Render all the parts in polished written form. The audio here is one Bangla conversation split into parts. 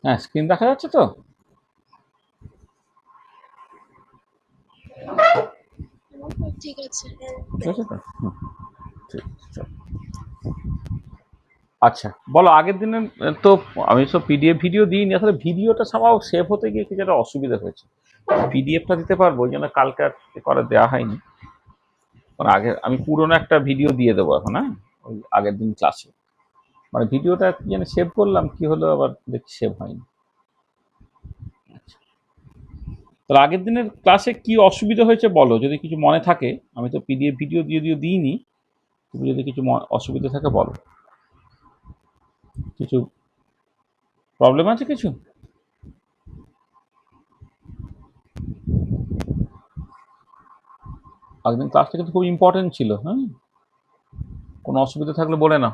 হ্যাঁ, স্ক্রিন দেখা যাচ্ছে তো? ঠিক আছে। ঠিক আছে তো? হুম, ঠিক আছে, চলো। আচ্ছা, বলো আগের দিনের তো আমি সব পিডিএফ ভিডিও দিইনি, আসলে ভিডিওটা সামাও সেভ হতে গিয়ে কিছু একটা অসুবিধা হয়েছে। পিডিএফটা দিতে পারবো, ওই জন্য কালকে আর করে দেওয়া হয়নি। কারণ আগে আমি পুরোনো একটা ভিডিও দিয়ে দেবো এখন, হ্যাঁ, ওই আগের দিন ক্লাসে। মানে ভিডিওটা কি জানি সেভ করলাম, কি হলো আবার দেখি সেভ হয়নি। তাহলে আগের দিনের ক্লাসে কি অসুবিধা হয়েছে বলো, যদি কিছু মনে থাকে। আমি তো পিডিএফ ভিডিও দিয়ে দিয়ে দিইনি, তুমি যদি কিছু অসুবিধা থাকে বলো। কিছু প্রবলেম আছে কিছু? আগের দিন ক্লাসটা কিন্তু খুব ইম্পর্টেন্ট ছিল, হ্যাঁ। কোনো অসুবিধা থাকলে বলে না।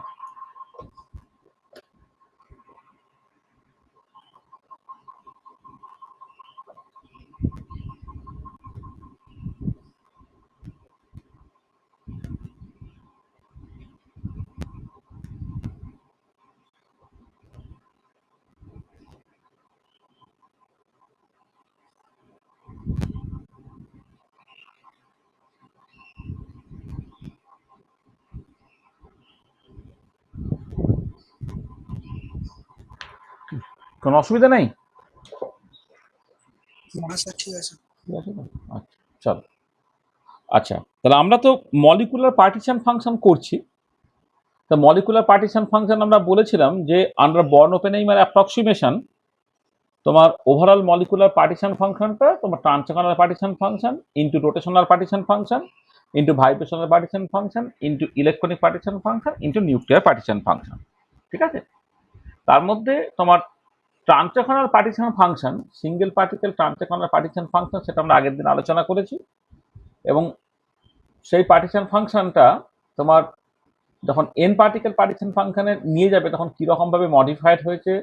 কোনো অসুবিধা নেই? ঠিক আছে। ঠিক আছে তো? আচ্ছা, চলো। আচ্ছা, তাহলে আমরা তো মলিকুলার পার্টিশন ফাংশন করছি। তা মলিকুলার পার্টিশন ফাংশন আমরা বলেছিলাম যে আন্ডার বর্ন ওপেনহাইমার অ্যাপ্রক্সিমেশন তোমার ওভারঅল মলিকুলার পার্টিশন ফাংশনটা তোমার transfer partition function into rotational partition function into vibrational partition function into electronic partition function into nuclear partition function. ঠিক আছে? তার মধ্যে তোমার transfer partition function, single particle transfer partition function, সেটা আমরা আগের দিন আলোচনা করেছি। এবং সেই পার্টিশন ফাংশনটা তোমার যখন এন পার্টিকেল পার্টিশন ফাংশনে নিয়ে যাবে তখন কীরকমভাবে মডিফাইড হয়েছে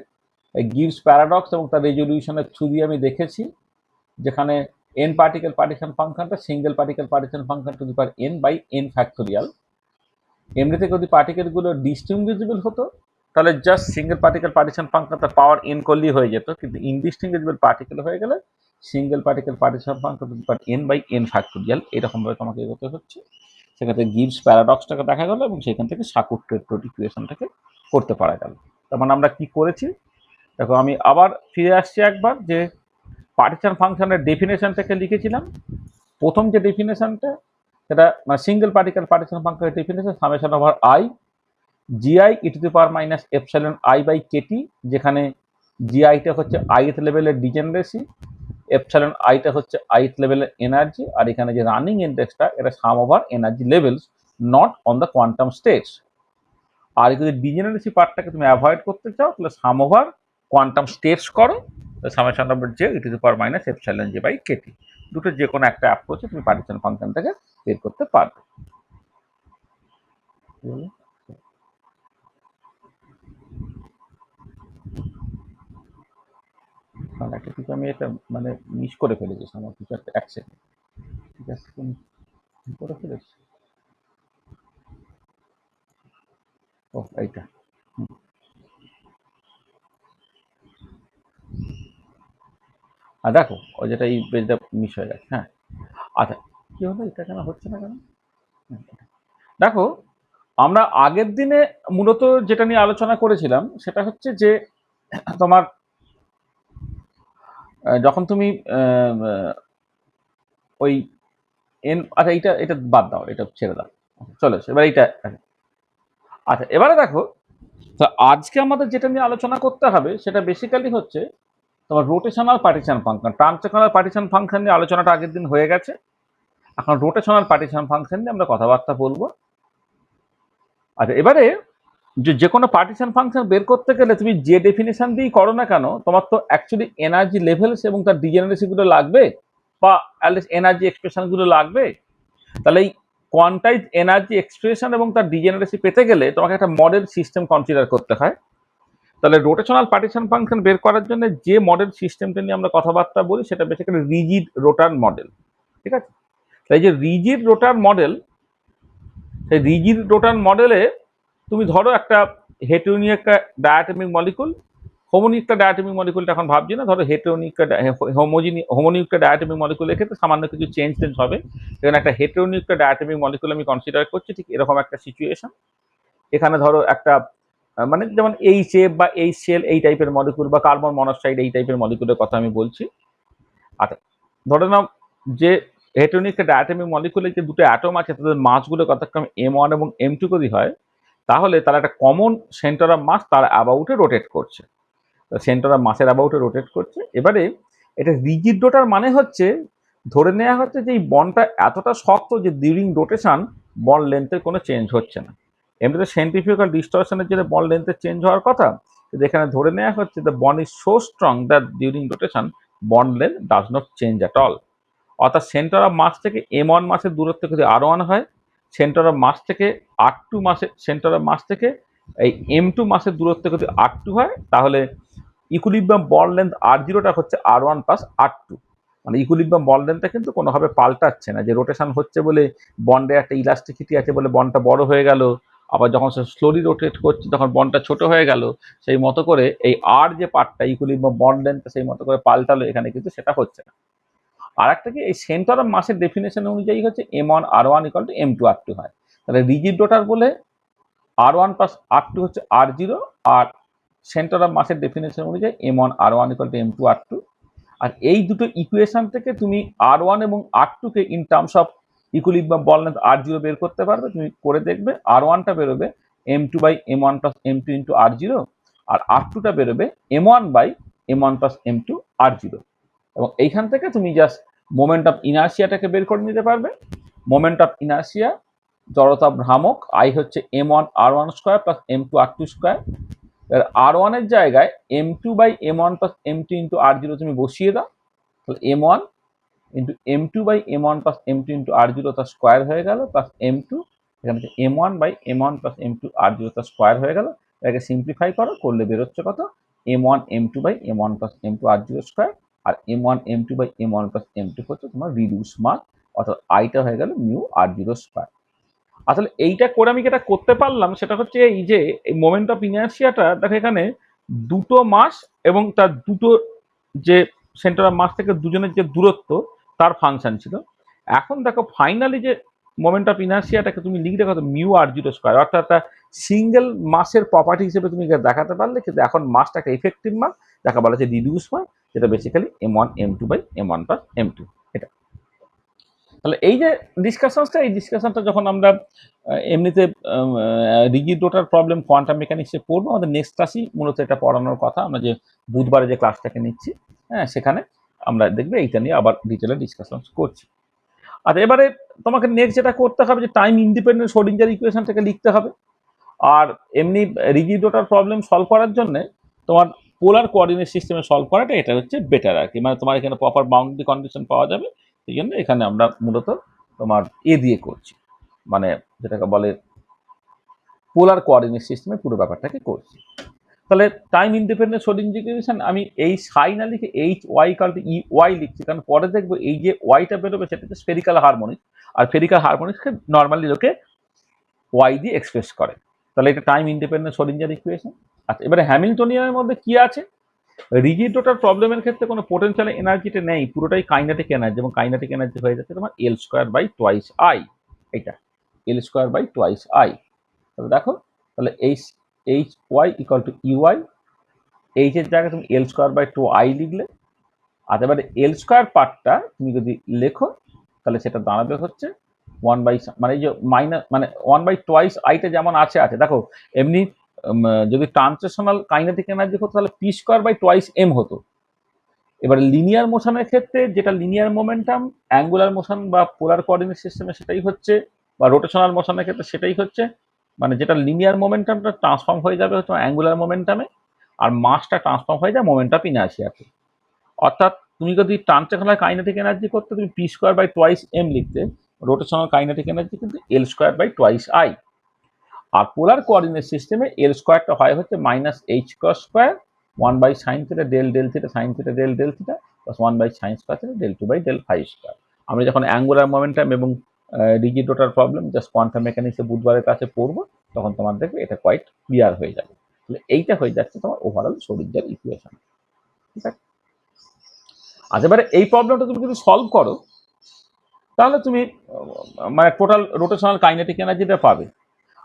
এই গিভস প্যারাডক্স এবং তার রেজলিউশনের থ্রু দিয়ে আমি দেখেছি, যেখানে এন পার্টিকেল পার্টিশন ফাংশনটা single particle partition function to the power n by n factorial. এমনি থেকে যদি পার্টিকেলগুলো ডিস্টিংগুইজেবল হতো তাহলে জাস্ট সিঙ্গেল পার্টিকেল পার্টিশন ফাংশনটা পাওয়ার এন করলেই হয়ে যেত, কিন্তু ইনডিস্টিংগুইজেবল পার্টিকেল হয়ে গেলে single particle partition function to the power n by n factorial এরকমভাবে তোমাকে এগোতে হচ্ছে। সেক্ষেত্রে গিভস প্যারাডক্সটাকে দেখা গেল এবং সেখান থেকে সাকুর ইকুয়েশনটাকে করতে পারা গেল। তার মানে আমরা কি করেছি দেখো, আমি আবার ফিরে আসছি একবার, যে পার্টিশন ফাংশনের ডেফিনেশন থেকে লিখেছিলাম। প্রথম যে ডেফিনেশনটা সেটা মানে সিঙ্গেল পার্টিকেল পার্টিশন ফাংশনের definition summation over i gi e to the power minus epsilon i by Katie, যেখানে জিআইটা হচ্ছে আইথ লেভেলের ডিজেনারেসি, এপসাইলন আইটা হচ্ছে আইথ লেভেলের এনার্জি, আর এখানে যে রানিং ইন্ডেক্সটা এটা sum over energy levels not on the quantum states. আর যদি ডিজেনারেসি পার্টটাকে তুমি অ্যাভয়েড করতে চাও তাহলে সাম ওভার কোয়ান্টাম স্টেটস করো, summation over j e to the power minus epsilon J by k T. দুটো যে কোনো একটা অ্যাপ্রোচে তুমি পার্টিশন ফাংশনটাকে বের করতে পারবে। কারণ একটা কিছু আমি এটা মানে মিস করে ফেলেছি, আমার কিছু একটা এক সেকেন্ড। ঠিক আছে, তুমি কি করে ফেলেছি? ও এইটা। আর দেখো ওই যেটা এই পেজটা মিস হয়ে গেছে, হ্যাঁ। আচ্ছা, কি হলো, এটা কেন হচ্ছে না কেন? দেখো, আমরা আগের দিনে মূলত যেটা নিয়ে আলোচনা করেছিলাম সেটা হচ্ছে যে তোমার যখন তুমি ওই এন, আচ্ছা এটা এটা বাদ দাও, এটা ছেড়ে দাও। চলো এবার এইটা। আচ্ছা, এবারে দেখো, তো আজকে আমাদের যেটা নিয়ে আলোচনা করতে হবে সেটা বেসিক্যালি হচ্ছে তোমার rotational partition function. Translational partition function নিয়ে আলোচনাটা আগের দিন হয়ে গেছে, এখন রোটেশনাল পার্টিশন ফাংশন নিয়ে আমরা কথাবার্তা বলবো। আচ্ছা, এবারে যে কোনো পার্টিশন ফাংশন বের করতে গেলে তুমি যে ডেফিনেশন দিয়েই করো না কেন, তোমার তো অ্যাকচুয়ালি এনার্জি লেভেলস এবং তার ডিজেনারেসিগুলো লাগবে, বা অ্যাটলিস্ট এনার্জি এক্সপ্রেশনগুলো লাগবে। তাহলে এই কোয়ান্টাইজ এনার্জি এক্সপ্রেশন এবং তার ডিজেনারেসি পেতে গেলে তোমাকে একটা মডেল সিস্টেম কনসিডার করতে হয়। তাহলে রোটেশনাল পার্টিশন ফাংশন বের করার জন্য যে মডেল সিস্টেমটা নিয়ে আমরা কথাবার্তা বলি সেটা বেসিক্যালি রিজিড রোটার মডেল। ঠিক আছে? তাই যে রিজিড রোটার মডেল, সেই রিজিড রোটার মডেলে তুমি ধরো একটা হেটেরোনিয়াস ডায়াটমিক মলিকুল, হোমোনিউক্লিয়ার ডায়াটমিক মলিকুলটা এখন ভাবছি না, ধরো হোমোনিউক্লিয়ার ডায়াটমিক মলিকুলের ক্ষেত্রে সামান্য কিছু চেঞ্জ হবে। এখানে একটা হেটেরোনিউক্লিয়ার ডায়াটমিক মলিকুল আমি কনসিডার করছি, ঠিক এরকম একটা সিচুয়েশন। এখানে ধরো একটা মানে যেমন এইচএফ বা এইচসিএল এই টাইপের মলিকুল বা কার্বন মনোক্সাইড এই টাইপের মলিকুলের কথা আমি বলছি। আচ্ছা, ধরে নাও যে হেটেরোনিউক্লিয়ার ডায়াটমিক মলিকুলে যে দুটো অ্যাটম আছে তাদের মাসগুলো কতক্ষণ M1 এবং M2 যদি হয়, তাহলে তারা একটা কমন সেন্টার অফ মাস তার অ্যাবাউটে রোটেট করছে, সেন্টার অফ মাসের অ্যাবাউটে রোটেট করছে। এবারে এটা রিজিড রোটার মানে হচ্ছে ধরে নেওয়া হচ্ছে যে এই বন্ডটা এতটা শক্ত যে ডিউরিং রোটেশন বন্ড লেন্থের কোনো চেঞ্জ হচ্ছে না। এমনিতে সেন্ট্রিফিউগাল ডিস্টরশনের জন্য বন্ড লেন্থের চেঞ্জ হওয়ার কথা, কিন্তু এখানে ধরে নেওয়া হচ্ছে the bond is so strong that during rotation bond length does not change at all. অর্থাৎ সেন্টার অফ মাস থেকে M1 মাসের দূরত্ব যদি R1 হয়, সেন্টার অফ মাস থেকে R2 মাসের সেন্টার অফ মাস থেকে এই M2 মাসের দূরত্ব যদি R2 হয়, তাহলে ইকুইলিব্রিয়াম বন্ড লেন্থ R0টা হচ্ছে R1 প্লাস R2। মানে ইকুইলিব্রিয়াম বন্ড লেন্থটা কিন্তু কোনোভাবে পাল্টাচ্ছে না, যে রোটেশন হচ্ছে বলে বন্ডে একটা ইলাস্টিসিটি আছে বলে বন্ডটা বড় হয়ে গেল, আবার যখন সে স্লোলি রোটেট করছে তখন বন্ডটা ছোট হয়ে গেল, সেই মতো করে এই আর যে পার্টটা ইকুইলিব্রিয়াম বন্ড লেন্থ সেই মতো করে পাল্টালো, এখানে কিন্তু সেটা হচ্ছে না। আর একটা কি, এই সেন্টার অফ মাসের ডেফিনেশন অনুযায়ী হচ্ছে M1 R1 equal to M2 R2 হয়। তাহলে রিজিড রোটার বলে R1 প্লাস R2 হচ্ছে R0, আর সেন্টার অফ মাসের ডেফিনেশন অনুযায়ী M1 R1 equal to M2 R2। আর এই দুটো ইকুয়েশন থেকে তুমি R1 এবং R2 K in terms of equilibrium bond length R0 বের করতে পারবে। তুমি করে দেখবে R1টা বেরোবে M2 by M1 plus M2 into R0, আর R2টা বেরোবে M1 by M1 plus M2 R0। এবং এইখান থেকে তুমি জাস্ট মোমেন্ট অফ ইনার্সিয়াটাকে বের করে নিতে পারবে। মোমেন্ট অফ ইনার্সিয়া, জড়তা ভ্রামক, আই হচ্ছে M1 R1 square plus M2 R2 square. R1 এর জায়গায় M2 by M1 plus M2 into R0 তুমি বসিয়ে দাও, তাহলে M1 into M2 by M1 plus M2 into R0 তার স্কোয়ার হয়ে গেল, প্লাস M2 এখানে M1 by M1 plus M2 R0 তার স্কোয়ার হয়ে গেল। এটাকে সিম্পলিফাই করো, করলে বেরোচ্ছে কত, M1 M2 by M1 plus M2 R0 square, আর M1 M2 by M1 plus M2 হচ্ছে তোমার রিডিউস মাস, অর্থাৎ আইটা হয়ে গেল মিউ R0 স্কোয়ার। আসলে এইটা করে আমি যেটা করতে পারলাম সেটা হচ্ছে এই যে এই মোমেন্ট অফ ইনার্সিয়াটা দেখো এখানে দুটো মাস এবং তার দুটো যে সেন্টার অফ মাস থেকে দুজনের যে দূরত্ব তার ফাংশন ছিল। এখন দেখো ফাইনালি যে মোমেন্ট অফ ইনার্সিয়াটাকে তুমি লিখে কত মিউ R0 স্কোয়ার, অর্থাৎ একটা সিঙ্গেল মাসের প্রপার্টি হিসেবে তুমি দেখাতে পারলে, কিন্তু এখন মাসটা একটা ইফেক্টিভ মাস যাকে বলা হচ্ছে রিডিউস মাস, যেটা basically M1 M2 by M1 plus M2 এটা। তাহলে এই যে ডিসকাশনটা, এই ডিসকাশনটা যখন আমরা এমনিতে রিজিড রোটার প্রবলেম কোয়ান্টাম মেকানিক্সে পড়বো, আমাদের নেক্সট ক্লাসই মূলত এটা পড়ানোর কথা। আমরা যে বুধবারে যে ক্লাসটাকে নিচ্ছি, হ্যাঁ, সেখানে আমরা দেখবে এইটা নিয়ে আবার ডিটেলে ডিসকাশন করছি। আর এবারে তোমাকে নেক্সট যেটা করতে হবে যে টাইম ইন্ডিপেন্ডেন্ট শ্রোডিঞ্জার ইকুয়েশনটাকে লিখতে হবে। আর এমনি রিজিড রোটার প্রবলেম সলভ করার জন্য তোমার পোলার কোঅর্ডিনেট সিস্টেমে সলভ করাটা এটা হচ্ছে বেটার আর কি, মানে তোমার এখানে প্রপার বাউন্ডারি কন্ডিশন পাওয়া যাবে। সেই জন্য এখানে আমরা মূলত তোমার দিয়ে করছি, মানে যেটাকে বলে পোলার কোঅর্ডিনেট সিস্টেমে পুরো ব্যাপারটাকে করছি। তাহলে টাইম ইন্ডিপেন্ডেন্ট শ্রোডিঞ্জার ইকুয়েশন আমি এই সাই না লিখে HY কাল ই ওয়াই লিখছি, কারণ পরে দেখবো এই যে ওয়াইটা বেরোবে সেটা হচ্ছে স্ফেরিক্যাল হারমোনিক, আর স্ফেরিক্যাল হারমোনিক্সকে নর্মালি লোকে ওয়াই দিয়ে এক্সপ্রেস করে। তাহলে এটা টাইম ইন্ডিপেন্ডেন্ট শ্রোডিঞ্জার ইকুয়েশন। আচ্ছা, এবারে হ্যামিল্টনিয়ানের মধ্যে কি আছে, রিজিড রোটার প্রবলেমের ক্ষেত্রে কোনো পোটেনশিয়াল এনার্জিটা নেই, পুরোটাই কাইনেটিক এনার্জি, এবং কাইনেটিক এনার্জি হয়ে যাচ্ছে তোমার L square by twice I, এটা L square by twice I. তাহলে দেখো, তাহলে HY equal to UI, h এর জায়গায় তুমি L স্কোয়ার বাই 2I লিখলে। আর এবারে L স্কোয়ার পার্টটা তুমি যদি লেখো তাহলে সেটা দাঁড়াবে হচ্ছে 1 বাই, মানে এই যে মাইনাস, মানে 1 বাই টোয়াইস আইটা যেমন আছে দেখো এমনি যদি ট্রান্সলেশনাল কাইনেটিক এনার্জি হতো তাহলে p square by twice m হতো। এবার লিনিয়ার মোশনের ক্ষেত্রে যেটা লিনিয়ার মোমেন্টাম, অ্যাঙ্গুলার মোশন বা পোলার কোঅর্ডিনেট সিস্টেমে সেটাই হচ্ছে, বা রোটেশনাল মোশনের ক্ষেত্রে সেটাই হচ্ছে, মানে যেটা লিনিয়ার মোমেন্টামটা ট্রান্সফর্ম হয়ে যাবে হচ্ছে অ্যাঙ্গুলার মোমেন্টামে, আর মাসটা ট্রান্সফর্ম হয়ে যায় মোমেন্ট অফ ইনার্সিয়াতে। অর্থাৎ তুমি যদি ট্রান্সলেশনাল কাইনেটিক এনার্জি করতে তুমি p square by twice m লিখতে, রোটেশনাল কাইনেটিক এনার্জি কিন্তু L square by twice I. আর পোলার কোঅর্ডিনেট সিস্টেমে L স্কোয়ারটা হয় হচ্ছে minus h cross square 1 by sine theta del del theta sine theta del del theta plus 1 by sine square theta del 2 by del phi square. আমরা যখন অ্যাঙ্গুলার মোমেন্টাম এবং rigid rotor problem just quantum মেকানিক্সে বুধবারের কাছে পড়বো, তখন তোমার দেখবে এটা কোয়াইট ক্লিয়ার হয়ে যাবে। এইটা হয়ে যাচ্ছে তোমার ওভারঅল শরীরের ইকুয়েশন। ঠিক আছে, আচ্ছা এবারে এই প্রবলেমটা তুমি যদি সলভ করো তাহলে তুমি মানে টোটাল রোটেশনাল কাইনেটিক এনার্জিটা পাবে।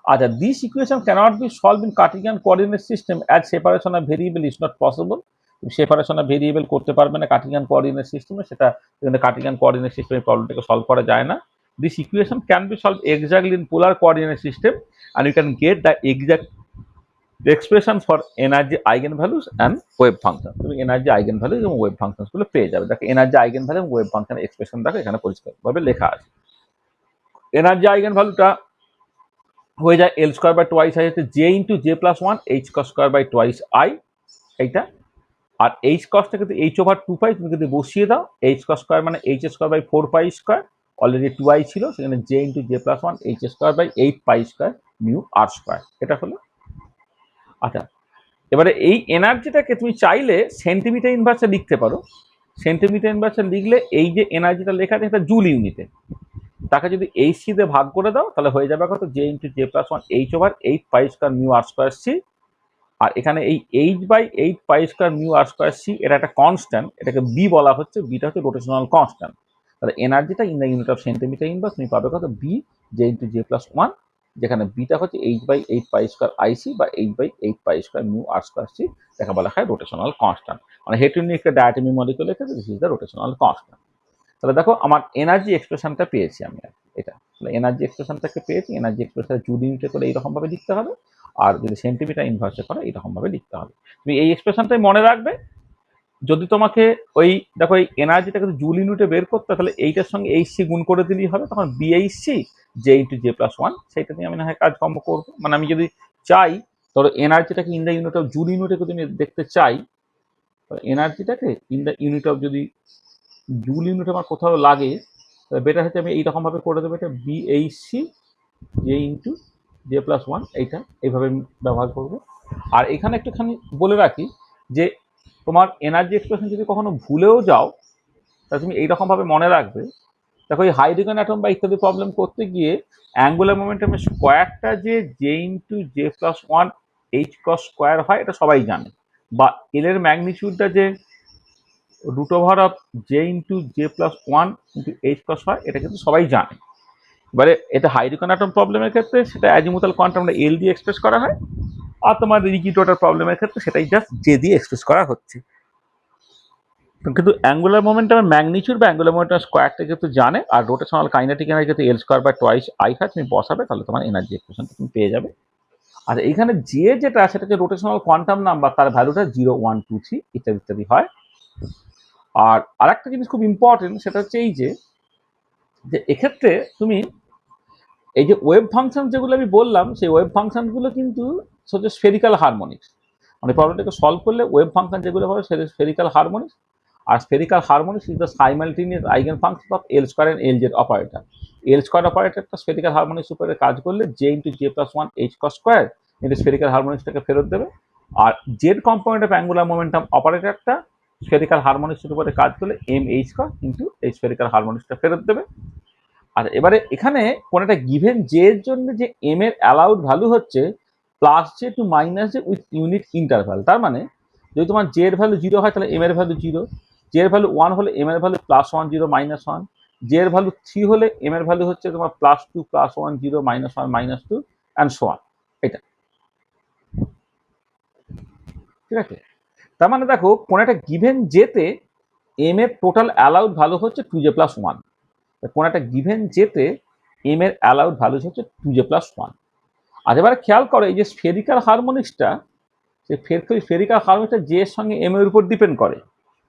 আচ্ছা, this equation cannot be solve in Cartesian coordinate system as separation of variable is not possible. Separation of variable করতে পারবে না কার্টেসিয়ান কোঅর্ডিনেট সিস্টেমে, সেটা কার্টেসিয়ান কোঅর্ডিনেট সিস্টেমে প্রবলেমটাকে সলভ করা যায় না। This equation can be solve exactly in polar coordinate system and you can get the exact expression for energy eigen values and wave function. তুমি এনার্জি আইগেন ভ্যালু এবং ওয়েভ ফাংশনগুলো পেয়ে যাবে। দেখো এনার্জি আইগেন ভ্যালু এবং ওয়েভ ফাংশন এক্সপ্রেশন দেখো এখানে পরিষ্কারভাবে লেখা আছে। এনার্জি আইগেন ভ্যালুটা হয়ে যায় L square by twice I হচ্ছে J into J plus one h cross square by twice I এইটা। আর এইচ কসটা কিন্তু এইচ ওভার টু পাই তুমি কিন্তু বসিয়ে দাও, এইচ কস স্কোয়ার মানে h square by four pi square, already two I ছিল, সেখানে J into J plus one h square by eight pi square mu r square, এটা হলো। আচ্ছা এবারে এই এনার্জিটাকে তুমি চাইলে সেন্টিমিটার ইনভার্সে লিখতে পারো। সেন্টিমিটার ইনভার্সে লিখলে এই যে এনার্জিটা লেখা আছে এটা জুল ইউনিটে, তাকে যদি এইচ সি দিয়ে ভাগ করে দাও তাহলে হয়ে যাবে কত, j into J plus one h over eight pi square mu r square c. আর এখানে এই h by eight pi square mu r square c এটা একটা কনস্ট্যান্ট, এটাকে বি বলা হচ্ছে, বিটা হচ্ছে রোটেশনাল কনস্ট্যান্ট। তাহলে এনার্জিটা in the unit of centimetre inverse তুমি পাবে কত, B j into J plus one, যেখানে বিটা হচ্ছে h by eight pi square I c বা h by eight pi square mu r square c, যাকে বলা হয় রোটেশনাল কনস্ট্যান্ট। মানে হেটেরোনিউক্লিয়ার ডায়াটমি মলিকিউল লেখা this is the rotational constant. তাহলে দেখো আমার এনার্জি এক্সপ্রেশনটা পেয়েছি আমি এটা, তাহলে এনার্জি এক্সপ্রেশনটাকে পেয়েছি। এনার্জি এক্সপ্রেশন জুল ইউনিটে করে এইরকম ভাবে লিখতে হবে, আর যদি সেন্টিমিটার ইনভার্সে করে এইরকম ভাবে লিখতে হবে। তুমি এই এক্সপ্রেশনটাই মনে রাখবে। যদি তোমাকে ওই দেখো এই এনার্জিটাকে জুল ইউনিটে বের করতে, তাহলে এইটার সঙ্গে এইচ সি গুণ করে দিলেই হবে, তখন বিএইচ c J into J plus one, সেইটা নিয়ে আমি না হয় কাজকর্ম করবো। মানে আমি যদি চাই ধরো এনার্জিটাকে in the unit of joule ইউনিটে যদি আমি দেখতে চাই, এনার্জিটাকে ইন দ্য ইউনিট অফ যদি জুল ইউনিট আমার কোথাও লাগে, বেটার হচ্ছে আমি এইরকম ভাবে করে দেবো, এটা BHC J into J plus one, এইটা এইভাবে ব্যবহার করবো। আর এখানে একটুখানি বলে রাখি যে তোমার এনার্জি এক্সপ্রেশন যদি কখনো ভুলেও যাও তাহলে তুমি এইরকম ভাবে মনে রাখবে। দেখো এই হাইড্রোজেন অ্যাটম বা ইত্যাদি প্রবলেম করতে গিয়ে অ্যাঙ্গুলার মোমেন্টামের স্কোয়ারটা যে j into J plus one h cross square হয় এটা সবাই জানে, বা এল এর ম্যাগনিটিউডটা যে root over of j into J plus one into h cross হয়, এটা কিন্তু সবাই জানে। এবারে এটা হাইড্রোজেন অ্যাটম প্রবলেমের ক্ষেত্রে সেটা অ্যাজিমুথাল কোয়ান্টামটা এল দিয়ে এক্সপ্রেস করা হয়, আর তোমার রিকি টোটাল প্রবলেমের ক্ষেত্রে সেটাই জাস্ট জে দিয়ে এক্সপ্রেস করা হচ্ছে। কিন্তু অ্যাঙ্গুলার মোমেন্টামের ম্যাগনিটিউড বা অ্যাঙ্গুলার মোমেন্টামের স্কোয়ারটা কিন্তু জানে, আর রোটেশনাল কাইনেটিক এনার্জি কিন্তু এল স্কোয়ার বাই টোয়াইস আই হয়, তুমি বসাবে তাহলে তোমার এনার্জি এক্সপ্রেশনটা তুমি পেয়ে যাবে। আর এইখানে যে যেটা সেটা যে রোটেশনাল কোয়ান্টাম নাম্বার, তার ভ্যালুটা 0 1 2 3 ইত্যাদি ইত্যাদি হয়। আর আরেকটা জিনিস খুব ইম্পর্টেন্ট, সেটা হচ্ছে এই যে এক্ষেত্রে তুমি এই যে ওয়েভ ফাংশন যেগুলো আমি বললাম, সেই ওয়েভ ফাংশনগুলো কিন্তু হচ্ছে স্ফেরিক্যাল হারমোনিক্স। মানে প্রবলেমটাকে সলভ করলে ওয়েভ ফাংশন যেগুলো হবে সেটা স্ফেরিক্যাল হারমোনিক্স। আর spherical harmonics is the simultaneous eigen function of L square and L z operator. L square অপারেটরটা স্ফেরিক্যাল হারমোনিক্স উপরে কাজ করলে j into J plus one h cross square into spherical হারমোনিক্সটাকে ফেরত দেবে। আর z component of angular momentum অপারেটরটা স্ফেরিক্যাল হারমোনিক্সের উপরে কাজ করলে এম এইচ কস ইন্টু এই স্ফেরিক্যাল হারমোনিক্সটা ফেরত দেবে। আর এবারে এখানে কোন একটা গিভেন জে এর জন্য যে এম এর অ্যালাউড ভ্যালু হচ্ছে plus J to minus J with unit interval. তার মানে যদি তোমার জে এর ভ্যালু 0 হয় তাহলে এম এর ভ্যালু 0, জে এর ভ্যালু 1 হলে এম এর ভ্যালু প্লাস 1 0 মাইনাস 1, জে এর ভ্যালু 3 হলে এম এর ভ্যালু হচ্ছে তোমার plus 2 plus 1 0 minus 1 minus 2 and so on. এটা ঠিক আছে। তার মানে দেখো কোন একটা গিভেন জেতে এম এর টোটাল অ্যালাউড ভ্যালু হচ্ছে 2j প্লাস 1, কোন একটা গিভেন জেতে এম এর অ্যালাউড ভ্যালু হচ্ছে 2j প্লাস 1। আর এবারে খেয়াল করো এই যে স্ফেরিক্যাল হারমোনিক্সটা, সেই স্ফেরিক্যাল হারমোনিক্সটা জে এর সঙ্গে এম এর উপর ডিপেন্ড করে,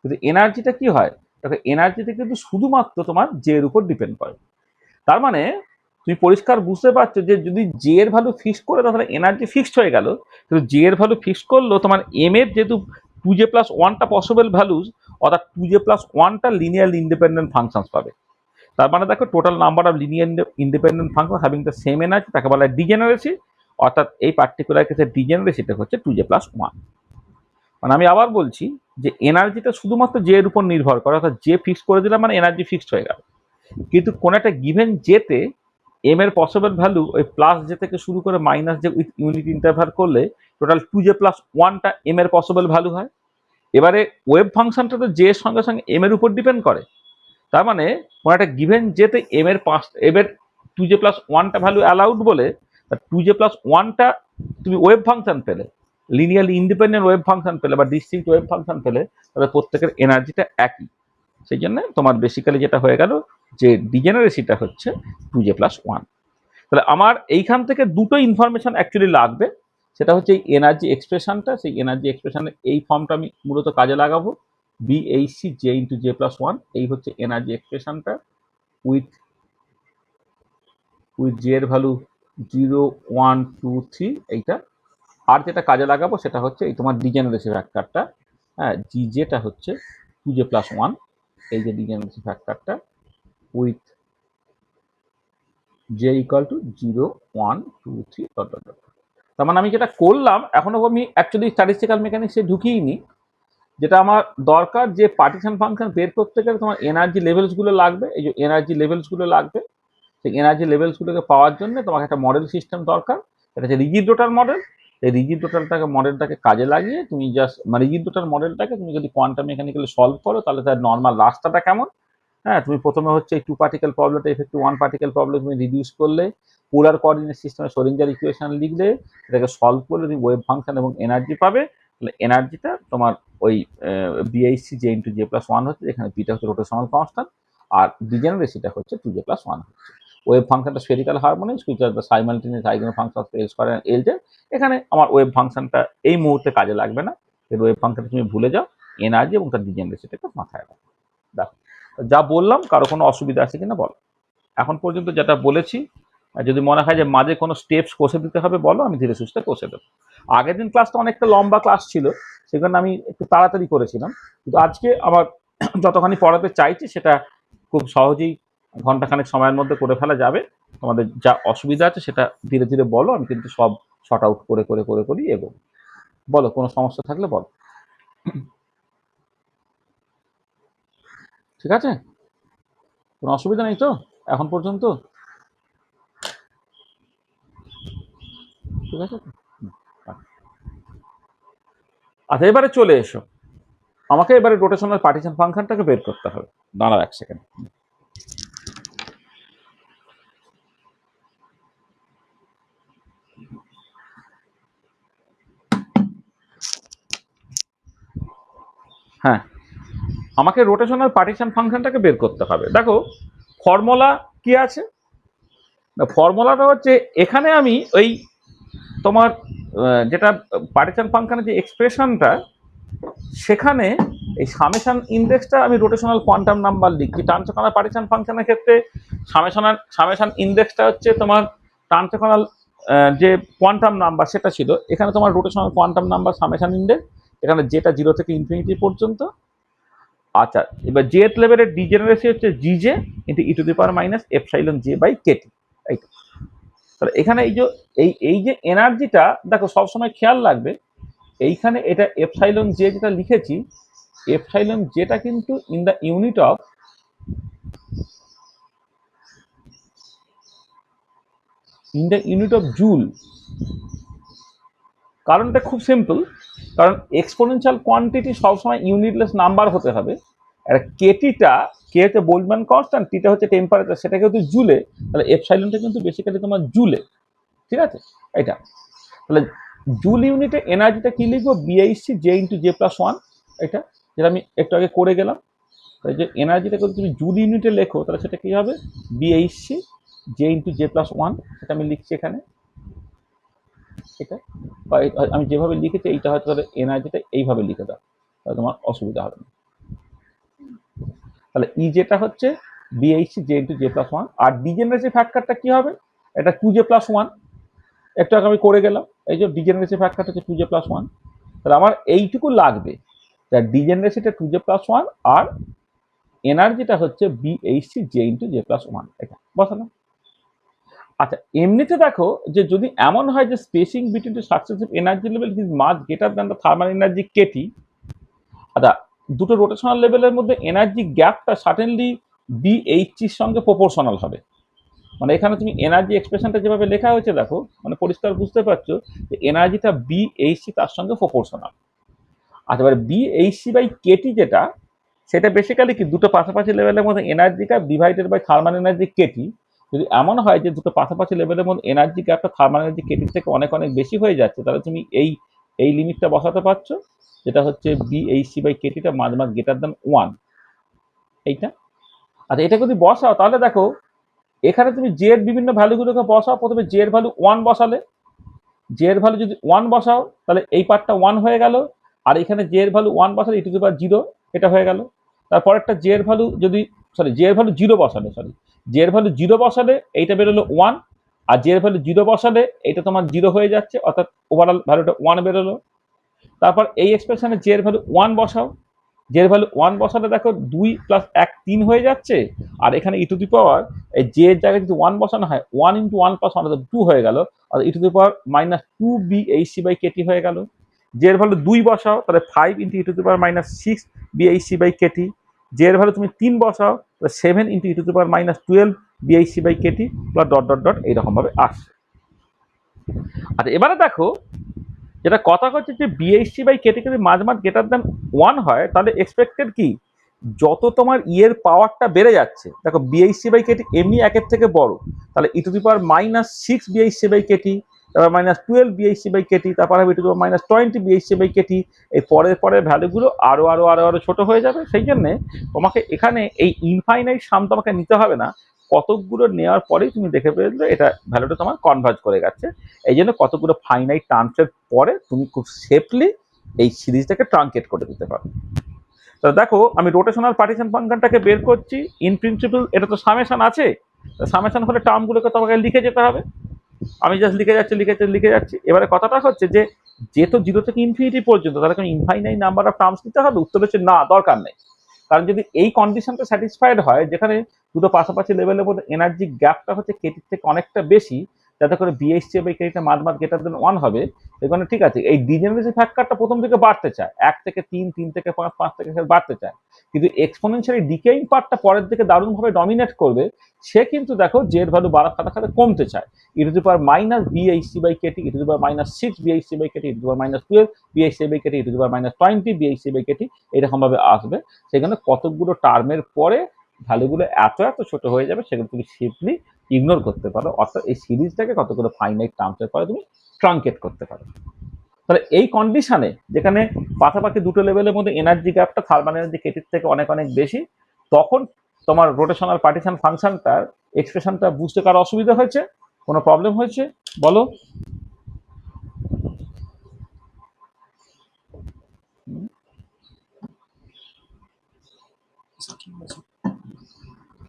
কিন্তু এনার্জিটা কি হয়, দেখো এনার্জিটা কিন্তু শুধুমাত্র তোমার জে এর উপর ডিপেন্ড করে। তার মানে তুমি পরিষ্কার বুঝতে পারছো যে যদি জে এর ভ্যালু ফিক্স করে তাহলে এনার্জি ফিক্সড হয়ে গেল, কিন্তু জে এর ভ্যালু ফিক্স করলেও তোমার এম এর যেহেতু 2j প্লাস 1টা পসিবল ভ্যালুজ, অর্থাৎ 2j প্লাস 1টা লিনিয়ারলি ইন্ডিপেন্ডেন্ট ফাংশনস পাবে। তার মানে দেখো total number of linear independent function having the same energy তাকে বলা হয় ডিজেনারেসি, অর্থাৎ এই পার্টিকুলার কেসে ডিজেনারেসিটা হচ্ছে 2j প্লাস 1। মানে আমি আবার বলছি যে এনার্জিটা শুধুমাত্র জে এর উপর নির্ভর করে, অর্থাৎ জে ফিক্স করে দিলাম মানে এনার্জি ফিক্সড হয়ে গেল। কিন্তু কোন একটা গিভেন জেতে এম এর পসিবল ভ্যালু ওই প্লাস জে থেকে শুরু করে minus J with unit interval করলে টোটাল 2j+1টা এম এর পসিবল ভ্যালু হয়। এবারে ওয়েভ ফাংশনটা তো জে এর সঙ্গে সঙ্গে এম এর উপর ডিপেন্ড করে। তার মানে কোনো একটা গিভেন যেতে এম এর 2j+1টা ভ্যালু অ্যালাউড বলে 2j+1টা তুমি ওয়েভ ফাংশন পেলে, লিনিয়ারলি ইন্ডিপেন্ডেন্ট ওয়েভ ফাংশন পেলে বা ডিসটিংক্ট ওয়েভ ফাংশন পেলে, তাদের প্রত্যেকের এনার্জিটা একই। সেই জন্য তোমার বেসিক্যালি যেটা হয়ে গেল যে ডিজেনারেসিটা হচ্ছে 2j+1। তাহলে আমার এইখান থেকে দুটো ইনফরমেশন অ্যাকচুয়ালি লাগবে, সেটা হচ্ছে এই এনার্জি এক্সপ্রেশনটা। সেই এনার্জি এক্সপ্রেশনের এই ফর্মটা আমি মূলত কাজে লাগাবো, BHC J×J+1, এই হচ্ছে এনার্জি এক্সপ্রেশনটা উইথ জে এর ভ্যালু 0, 1, 2, 3 এইটা। আর যেটা কাজে লাগাবো সেটা হচ্ছে এই তোমার ডিজেনারেসি ফ্যাক্টরটা, হ্যাঁ, যেটা হচ্ছে 2j+1, এই যে ডিজেনারেসি ফ্যাক্টরটা with j equal to 0, 1, 2, 3 dot dot dot. তার মানে আমি যেটা করলাম এখনো আমি অ্যাকচুয়ালি স্ট্যাটিস্টিক্যাল মেকানিক্সে ঢুকিইনি। যেটা আমার দরকার যে পার্টিশন ফাংশন বের করতে গেলে তোমার এনার্জি লেভেলসগুলো লাগবে, এই যে এনার্জি লেভেলসগুলো লাগবে। সেই এনার্জি লেভেলসগুলোকে পাওয়ার জন্য তোমাকে একটা মডেল সিস্টেম দরকার, এটা হচ্ছে রিজিড রোটার মডেল। এই রিজিড রোটারটাকে মডেলটাকে কাজে লাগিয়ে তুমি জাস্ট রিজিড রোটার মডেলটাকে তুমি যদি কোয়ান্টাম মেকানিক্যালি সলভ করো তাহলে তার নর্মাল রাস্তাটা কেমন, হ্যাঁ, তুমি প্রথমে হচ্ছে এই 2 পার্টিকেল প্রবলেমটা ইফেক্টিভ 1 পার্টিকেল প্রবলেম তুমি রিডিউস করলে, পোলার কোঅর্ডিনেট সিস্টেমে শ্রোডিঞ্জার ইকুয়েশন লিখলে, এটাকে সলভ করলে তুমি ওয়েভ ফাংশন এবং এনার্জি পাবে। তাহলে এনার্জিটা তোমার ওই BHC J×J+1 হচ্ছে, এখানে বিটা হচ্ছে রোটেশনাল কনস্ট্যান্ট, আর ডিজেনারেসিটা হচ্ছে 2j+1 হচ্ছে। ওয়েভ ফাংশনটা spherical harmonics which are the simultaneous eigen function of L square and L z. এখানে আমার ওয়েভ ফাংশনটা এই মুহূর্তে কাজে লাগবে না, এই ওয়েভ ফাংশনটা তুমি ভুলে যাও, এনার্জি এবং তার ডিজেনারেসিটাকে মাথায় রাখো। দেখো যা বললাম কারো কোনো অসুবিধা আছে কিনা বলো। এখন পর্যন্ত যেটা বলেছি, যদি মনে হয় যে মাঝে কোনো স্টেপস কষে দিতে হবে বলো, আমি ধীরে সুস্থে কষে দেবো। আগের দিন ক্লাসটা অনেকটা লম্বা ক্লাস ছিল, সেখানে আমি একটু তাড়াতাড়ি করেছিলাম, কিন্তু আজকে আমার যতখানি পড়াতে চাইছি সেটা খুব সহজেই ঘন্টাখানেক সময়ের মধ্যে করে ফেলা যাবে। তোমাদের যা অসুবিধা আছে সেটা ধীরে ধীরে বলো, আমি কিন্তু সব শর্ট আউট করে করে করে করেই এগোবো। বলো কোনো সমস্যা থাকলে বলো। ঠিক আছে, কোনো অসুবিধা নেই তো এখন পর্যন্ত? ঠিক আছে, আচ্ছা এবারে চলে এসো, আমাকে এবারে রোটেশনাল পার্টিশন ফাংশনটাকে বের করতে হবে। দাঁড়াও এক সেকেন্ড। হ্যাঁ, আমাকে রোটেশনাল পার্টিশন ফাংশনটাকে বের করতে হবে। দেখো ফর্মুলা কি আছে, ফর্মুলাটা হচ্ছে এখানে আমি ওই তোমার যেটা পার্টিশন ফাংশনের যে এক্সপ্রেশনটা, সেখানে এই সামেশন ইন্ডেক্সটা আমি রোটেশনাল কোয়ান্টাম নাম্বার লিখি। ট্রান্সকোনাল পার্টিশন ফাংশনের ক্ষেত্রে সামেশন ইন্ডেক্সটা হচ্ছে তোমার ট্রান্সকোনাল যে কোয়ান্টাম নাম্বার সেটা ছিল, এখানে তোমার rotational quantum number summation index, এখানে যেটা 0 থেকে ইনফিনিটি পর্যন্ত। আচ্ছা এবার জেথ লেভেলের ডিজেনারেসি হচ্ছে জিজে ইন্টু e⁻ε/j/kT। এইটা তাহলে এখানে এই যে এনার্জিটা দেখো সবসময় খেয়াল রাখবে, এইখানে এটা এপসাইলন জে যেটা লিখেছি, এপসাইলন জেটা কিন্তু in the unit of joule. কারণটা খুব সিম্পল, কারণ এক্সপোনেনশিয়াল কোয়ান্টিটি সবসময় ইউনিটলেস নাম্বার হতে হবে। আর কেটিটা, কে হচ্ছে বোল্টজম্যান কনস্ট্যান্ট, টিটা হচ্ছে টেম্পারেচার, সেটা কিন্তু জুলে, তাহলে এপসাইলনটা কিন্তু বেসিক্যালি তোমার জুলে। ঠিক আছে, এটা তাহলে জুল ইউনিটে এনার্জিটা কি লিখবো, BHC J×J+1, এটা যেটা আমি একটু আগে করে গেলাম। তাই যে এনার্জিটা যদি তুমি জুল ইউনিটে লেখো তাহলে সেটা কি হবে, BHC J×J+1, এটা আমি লিখছি এখানে। এটা বা আমি যেভাবে লিখেছি এইটা হয়তো তাহলে এনআইজিটা এইভাবে লিখে দাও, তাহলে তোমার অসুবিধা হবে না। তাহলে ই যেটা হচ্ছে BHC J×J+1, আর ডিজেনারেসি ফ্যাক্টরটা কি হবে, এটা 2j+1, একটু আগে আমি করে গেলাম। এই যে ডিজেনারেসি ফ্যাক্টরটা হচ্ছে 2j+1, তাহলে আমার এইটুকু লাগবে, ডিজেনারেসিটা 2j+1 আর এনার্জিটা হচ্ছে BHC J×J+1, এটা বসালাম। আচ্ছা এমনিতে দেখো যে যদি এমন হয় যে spacing between the successive energy level is much greater than the thermal energy kT, আচ্ছা দুটো রোটেশনাল লেভেলের মধ্যে এনার্জি গ্যাপটা সার্টেনলি BHCর সঙ্গে প্রপোর্শনাল হবে। মানে এখানে তুমি এনার্জি এক্সপ্রেশনটা যেভাবে লেখা হয়েছে দেখো, মানে পরিষ্কার বুঝতে পারছো যে এনার্জিটা বিএইচসি তার সঙ্গে প্রপোর্শনাল। আচ্ছা, এবার বিএইচসি বাই কেটি যেটা, সেটা বেসিক্যালি কি দুটো পাশাপাশি লেভেলের মধ্যে energy gap divided by thermal energy kT. যদি এমন হয় যে দুটো পাশাপাশি লেভেলের মধ্যে এনার্জি গ্যাপটা থার্মাল এনার্জি কেটির থেকে অনেক অনেক বেশি হয়ে যাচ্ছে, তাহলে তুমি এই এই লিমিটটা বসাতে পারছো, যেটা হচ্ছে বিএইচসি বাই কেটিটা মাঝ মাঝ গ্রেটার দ্যান 1, এইটা। আচ্ছা, এটা যদি বসাও তাহলে দেখো এখানে তুমি জে এর বিভিন্ন ভ্যালুগুলোকে বসাও। প্রথমে জে এর ভ্যালু 1 বসালে, জে এর ভ্যালু যদি 1 বসাও তাহলে এই পার্টটা 1 হয়ে গেল, আর এখানে জে এর ভ্যালু 1 বসালে ইটু দি পাওয়ার 0 এটা হয়ে গেল। তারপরেরটা জে এর ভ্যালু যদি জে এর ভ্যালু 0 বসালে, জে এর ভ্যালু 0 বসালে এইটা বেরোলো 1, আর জে এর ভ্যালু 0 বসালে এইটা তোমার 0 হয়ে যাচ্ছে, অর্থাৎ ওভারঅল ভ্যালুটা 1 বেরোলো। তারপর এই এক্সপ্রেশনে জে এর ভ্যালু 1 বসাও, জে এর ভ্যালু 1 বসালে দেখো 2 প্লাস 1 3 হয়ে যাচ্ছে, আর এখানে ই টু দি পাওয়ার এই জে এর জায়গায় যদি 1 বসানো হয় 1 ইন্টু 1 প্লাস 1 অর্থাৎ 2 হয়ে গেল, অর্থাৎ e to the power minus 2 B h c by k T হয়ে গেল। জে এর ভ্যালু 2 বসাও তাহলে 5 into e to the power minus 6 B h c by k T. J এর ভ্যালু তুমি 3 বসাও তাহলে 7 into e to the power minus 12 B h c by k T plus dot dot dot এইরকম ভাবে আসছে। আচ্ছা, এবারে দেখো যেটা কথা হচ্ছে যে বিএইচসি বাই কেটি যদি মাঝ মাঝ গ্রেটার দ্যান 1 হয় তাহলে এক্সপেক্টেড কি, যত তোমার ইয়ের পাওয়ারটা বেড়ে যাচ্ছে, দেখো বিএইচসি বাই কেটি এমনি একের থেকে বড়, তাহলে e to the power minus 6 B h c by k T, তারপর মাইনাস 12 বিএইচসি বাই কেটি, তারপর হবে e to the power minus 20 B h c by k T. এই পরের ভ্যালুগুলো আরো আরো আরো আরো ছোট হয়ে যাবে। সেই জন্যে তোমাকে এখানে এই ইনফাইনাইট সাম তোমাকে নিতে হবে না, কতকগুলো নেওয়ার পরেই তুমি দেখে পেলে এটা ভ্যালুটা তোমার কনভার্জ করে গেছে। এই জন্য কতগুলো ফাইনাইট টার্মসের পরে তুমি খুব সেফলি এই সিরিজটাকে ট্রাঙ্কেট করে দিতে পারো। তো দেখো আমি রোটেশনাল পার্টিশন ফাংশনটাকে বের করছি। ইন প্রিন্সিপাল এটা তো সামেশন আছে, সামেশন হলে টার্মগুলোকে তোমাকে লিখে যেতে হবে। আমি জাস্ট লিখে যাচ্ছি। এবারে কথাটা হচ্ছে যে যেহেতু 0 থেকে ইনফিনিটি পর্যন্ত, তাহলে কোনো ইনফাইনাইট নাম্বার অফ টার্মস নিতে হবে? উত্তর হচ্ছে না, দরকার নেই। কারণ যদি এই কন্ডিশনটা স্যাটিসফাইড হয়, যেখানে দুটো পাশাপাশি লেভেলের মধ্যে এনার্জি গ্যাপটা হচ্ছে কেটির থেকে অনেকটা বেশি, যাতে করে বিএইচসি বাই কেটিটা মাঝ মাঝ গ্রেটার দেন 1 হবে, এখানে ঠিক আছে এই ডিজেনারেসি ফ্যাক্টরটা প্রথম থেকে বাড়তে চায়, 1 থেকে 3, 3 থেকে 5, 5 থেকে 7 বাড়তে চায়, কিন্তু এক্সপোনেনশিয়ালি ডিকেইং পার্টটা পরের দিকে দারুণভাবে ডমিনেট করবে। সে কিন্তু দেখো জে এর ভ্যালু বাড়ার সাথে সাথে কমতে চায়। E to the power minus B h c by k T, e to the power minus 6 B h c by k T, e to the power minus 12 B h c by k T, e to the power minus 20 B h c by k T, এরকম ভাবে আসবে। সেখানে কতগুলো টার্মের পরে ভ্যালুগুলো এত এত ছোট হয়ে যাবে, সেগুলো তুমি সিম্পলি ইগনোর করতে পারো, অর্থাৎ এই সিরিজটাকে কতগুলো ফাইনাইট টার্মসের পরে তুমি ট্রাঙ্কেট করতে পারো। তাহলে এই কন্ডিশনে যেখানে পাশাপাশি দুটো লেভেলের মধ্যে এনার্জি গ্যাপটা থার্মাল এনার্জি কেটির থেকে অনেক অনেক বেশি, তখন তোমার রোটেশনাল পার্টিশন ফাংশনটার এক্সপ্রেশনটা বুঝতে কারো অসুবিধা হয়েছে, কোনো প্রবলেম হয়েছে বলো? ঠিক আছে।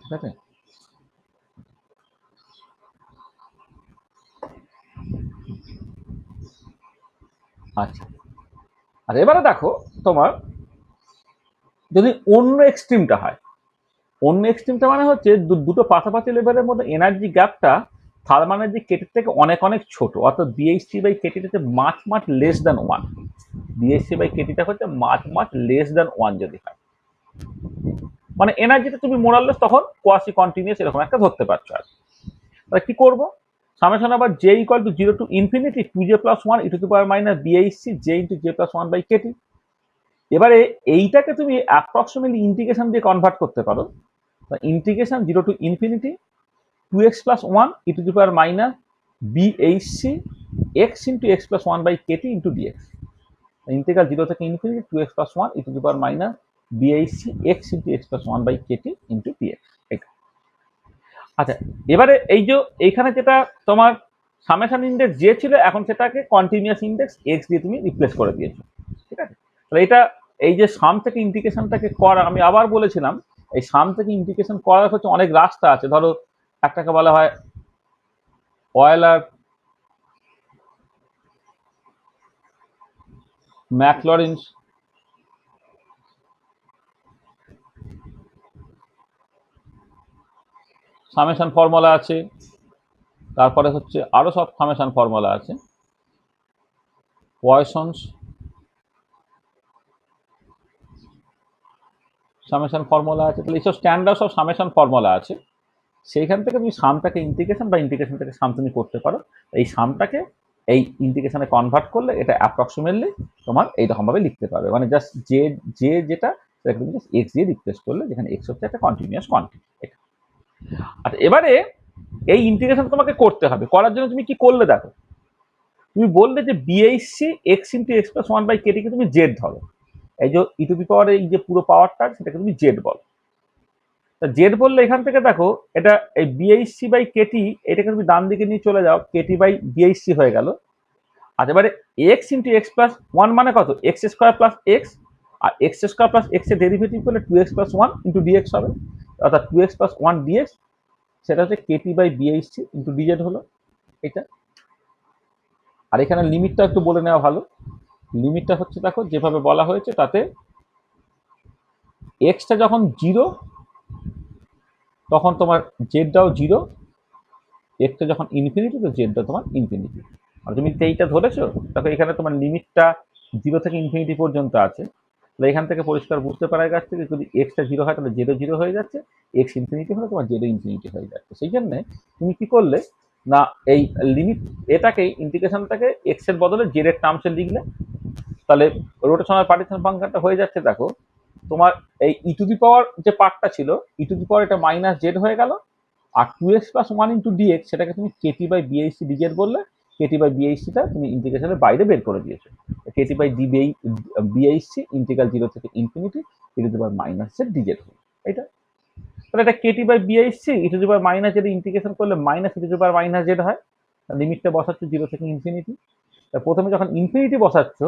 ঠিক আছে। আচ্ছা, আর এবারে দেখো তোমার যদি অন্য এক্সট্রিমটা হয়, অন্য এক্সট্রিমটা মানে হচ্ছে দুটো পাশাপাশি লেভেলের মধ্যে এনার্জি গ্যাপটা থার্মাল এনার্জি কেটির থেকে অনেক অনেক ছোট, অর্থাৎ বিএইচসি বাই কেটিটা হচ্ছে much much less than 1, B h c by কেটিটা হচ্ছে মাচ মাচ লেস দ্যান 1 যদি হয়, মানে এনার্জিটা তুমি মোরাললেস তখন কোয়াসি কন্টিনিউয়াস এরকম একটা ধরতে পারছো। আর তাহলে কি করবো? সামেশন আবার J equal to 0 to infinity 2j + 1 e to the power minus বিএইচসি J into J plus 1 by kT. এবারে এইটাকে তুমি অ্যাপ্রক্সিমেটলি ইন্টিগ্রেশন দিয়ে কনভার্ট করতে পারো। Integration 0 to infinity 2x plus 1 e to the power minus BHC x into x plus 1 by kt into dx. Integral 0 থেকে infinity 2x plus 1 e to the power minus BHC x into x plus 1 by kt into dx। আচ্ছা, এবারে এই যে এইখানে যেটা তোমার সামেশন ইন্ডেক্স যে ছিল, এখন সেটাকে কন্টিনিউয়াস ইন্ডেক্স x দিয়ে তুমি রিপ্লেস করে দিয়েছো। ঠিক আছে, তাহলে এটা এই যে সাম থেকে ইন্টিগ্রেশনটাকে করা, আমি আবার বলেছিলাম এই সাম থেকে ইন্টিগ্রেশন করার হচ্ছে অনেক রাস্তা আছে। ধরো একটাকে বলা হয় অয়েলার ম্যাকলরিনস সামেশন ফর্মুলা আছে, তারপরে হচ্ছে আরো সব সামেশন ফর্মুলা আছে, পয়সনস সামেশন ফর্মুলা আছে। তাহলে এইসব স্ট্যান্ডার্ড সব সামেশন ফর্মুলা আছে। সেইখান থেকে তুমি সামটাকে ইন্টিগ্রেশন বা ইন্টিগ্রেশন থেকে সাম তুমি করতে পারো। এই সামটাকে এই ইন্টিগ্রেশনে কনভার্ট করলে এটা অ্যাপ্রক্সিমেটলি তোমার এইরকমভাবে লিখতে পারবে, মানে জাস্ট যে যেটা সেটাকে তুমি জাস্ট এক্স দিয়ে রিপ্লেস করলে, যেখানে এক্স হচ্ছে একটা কন্টিনিউয়াস কোয়ান্টিটি। এটা আচ্ছা, এবারে এই ইন্টিগ্রেশন তোমাকে করতে হবে। করার জন্য তুমি কি করলে দেখো, তুমি বললে যে B h c x into x plus one by কেটিকে তুমি জেড ধরো। এই যে ই টু দি পাওয়ার এই যে পুরো পাওয়ারটা সেটাকে তুমি জেড বলো। তা জেড বললে এখান থেকে দেখো এটা এই বিএইচসি বাই কেটি, এটাকে তুমি ডান দিকে নিয়ে চলে যাও, কেটি বাই বিএইচসি হয়ে গেল। আর এবারে x into x plus one মানে কত, এক্স স্কোয়ার প্লাস এক্স, আর এক্স স্কোয়ার প্লাস এক্স এর ডেরিভেটিভ করলে two x plus one into dx হবে, অর্থাৎ two x plus one dx, সেটা হচ্ছে কেটি বাই বিএইচসি ইন্টু ডিজেড হলো এটা। আর এখানে লিমিটটা একটু বলে নেওয়া ভালো। লিমিটটা হচ্ছে দেখো যেভাবে বলা হয়েছে তাতে এক্সটা যখন জিরো তখন তোমার জেডটাও জিরো, এক্সটা যখন ইনফিনিটি তো জেডটা তোমার ইনফিনিটি। আর তুমি এইটা ধরেছো, দেখো এখানে তোমার লিমিটটা জিরো থেকে ইনফিনিটি পর্যন্ত আছে। তাহলে এখান থেকে পরিষ্কার বুঝতে পারা যাচ্ছে যে যদি এক্সটা জিরো হয় তাহলে জেডও জিরো হয়ে যাচ্ছে, এক্স ইনফিনিটি হলে তোমার জেডও ইনফিনিটি হয়ে যাচ্ছে। সেই জন্যে তুমি কি করলে না, এই লিমিট এটাকে ইন্টিগ্রেশনটাকে এক্স এর বদলে জেড এর টার্মসে লিখলে, তাহলে রোটেশনাল পার্টিশন ফাংশনটা হয়ে যাচ্ছে দেখো তোমার এই ই টু দি পাওয়ার যে পার্টটা ছিল, ই টু দি পাওয়ার এটা মাইনাস জেড হয়ে গেল, আর two x plus one into d x সেটাকে তুমি কেটি বাই বিএইচসি ডিজেড বললে, কেটি বাই বিএইচসিটা তুমি ইন্টিগ্রেশনের বাইরে বের করে দিয়েছো, k T by B h c integral zero থেকে infinity e to the power minus z d z হলো এটা। তাহলে এটা k T by B h c e to the power minus z integration করলে minus e to the power minus z হয়। লিমিটটা বসাচ্ছ জিরো থেকে ইনফিনিটি, প্রথমে যখন ইনফিনিটি বসাচ্ছ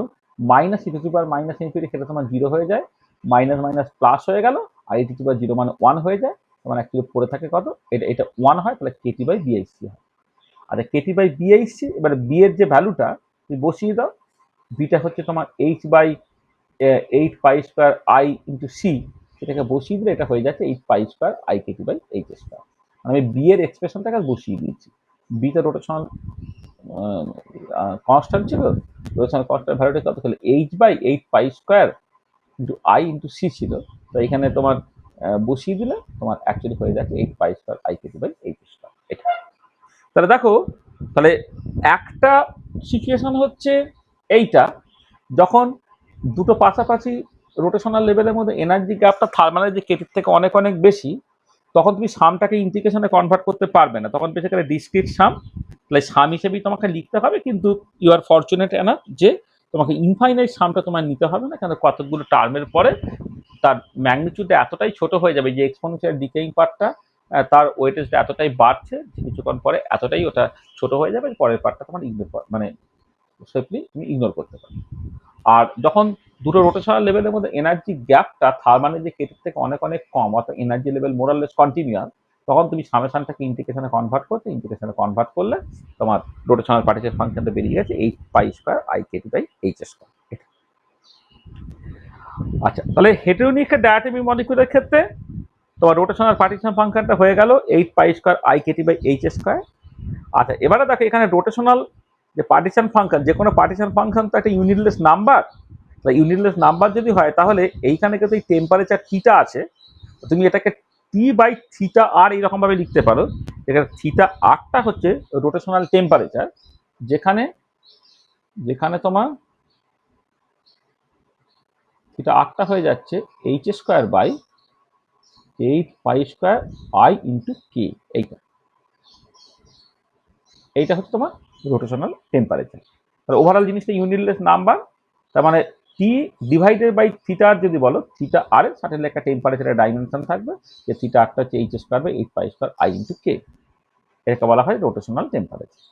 minus e to the power minus infinity সেটা তোমার জিরো হয়ে যায়, মাইনাস মাইনাস প্লাস হয়ে গেল, আর ই টু দি পাওয়ার জিরো মানে ওয়ান হয়ে যায়, তোমার অ্যাকচুয়ালি পড়ে থাকে কত, এটা এটা ওয়ান হয়, তাহলে কেটি বাই বিএইচসি হয়। আর কেটি বাই বিএইচসি এবারে বি এর যে ভ্যালুটা তুমি বসিয়ে দাও, বিটা হচ্ছে তোমার h by 8 pi square I into c, সেটাকে বসিয়ে দিলে এটা হয়ে যাচ্ছে 8 pi square I Katie by h square. আমি বি এর এক্সপ্রেশনটাকে বসিয়ে দিয়েছি। বিটা রোটেশনাল কনস্ট্যান্ট ছিল, রোটেশনাল কনস্ট্যান্ট ভ্যালুটা কত ছিল, h by 8 pi square into I into c ছিল। তো এখানে তোমার বসিয়ে দিলে তোমার অ্যাকচুয়ালি হয়ে যাচ্ছে 8 pi square I Katie by h square এটা। তাহলে দেখো, তাহলে একটা সিচুয়েশন হচ্ছে এইটা, যখন দুটো পাশাপাশি রোটেশনাল লেভেলের মধ্যে এনার্জি গ্যাপটা থার্মালের যে কেটির থেকে অনেক অনেক বেশি, তখন তুমি সামটাকে ইন্টিগ্রেশনে কনভার্ট করতে পারবে না, তখন বেসিক্যালি ডিসক্রিট সাম, তাহলে সাম হিসেবেই তোমাকে লিখতে হবে। কিন্তু ইউ আর ফরচুনেট এনাফ যে তোমাকে ইনফাইনাইট সামটা তোমার নিতে হবে না, কারণ কতগুলো টার্মের পরে তার ম্যাগনিটিউডটা এতটাই ছোট হয়ে যাবে যে এক্সপোনেনশিয়াল ডিকেইং পার্টটা তার ওয়েটেজটা এতটাই বাড়ছে কিছুক্ষণ পরে এতটাই ওটা ছোট হয়ে যাবে, পরের পার্টটা তোমার ইগনোর মানে সেফলি তুমি ইগনোর করতে পারো। আর যখন দুটো রোটেশনাল লেভেলের মধ্যে এনার্জি গ্যাপটা থার্মালের যে কেটির থেকে অনেক অনেক কম, অর্থাৎ এনার্জি লেভেল মোরাললেস কন্টিনিউয়াস, তখন তুমি সামেশনটাকে ইন্টিগ্রেশনে কনভার্ট করতে, ইন্টিগ্রেশনে কনভার্ট করলে তোমার রোটেশনাল পার্টিশন ফাংশনটা বেরিয়ে গেছে 8 pi square I Katie by h square. আচ্ছা, তাহলে হেটেরোনিক ডায়াটমিক মলিকিউলের ক্ষেত্রে তোমার রোটেশনাল পার্টিশন ফাংশনটা হয়ে গেল 8 pi square I Katie by h square. আচ্ছা, এবারে দেখো এখানে রোটেশনাল যে পার্টিশন ফাংশন, যে কোনো পার্টিশন ফাংশন তো একটা ইউনিটলেস নাম্বার, ইউনিটলেস নাম্বার যদি হয় তাহলে এইখানে কিন্তু এই টেম্পারেচার থিটা আছে, তুমি এটাকে টি বাই থিটা আর এইরকম ভাবে লিখতে পারো। এখানে থিটা আরটা হচ্ছে রোটেশনাল টেম্পারেচার, যেখানে যেখানে তোমার থিটা আরটা হয়ে যাচ্ছে h square by 8 pi square I into k. এইটা হচ্ছে তোমার রোটেশনাল টেম্পারেচার। তাহলে ওভারঅল জিনিসটা ইউনিটলেস নাম্বার, তার মানে টি ডিভাইডেড বাই থিটা আর যদি বলো, থিটা আর এর সাথে একটা টেম্পারেচারের ডাইমেনশন থাকবে, যে থিটা আরটা হচ্ছে h square by 8 pi square I into k, এটাকে বলা হয় রোটেশনাল টেম্পারেচার।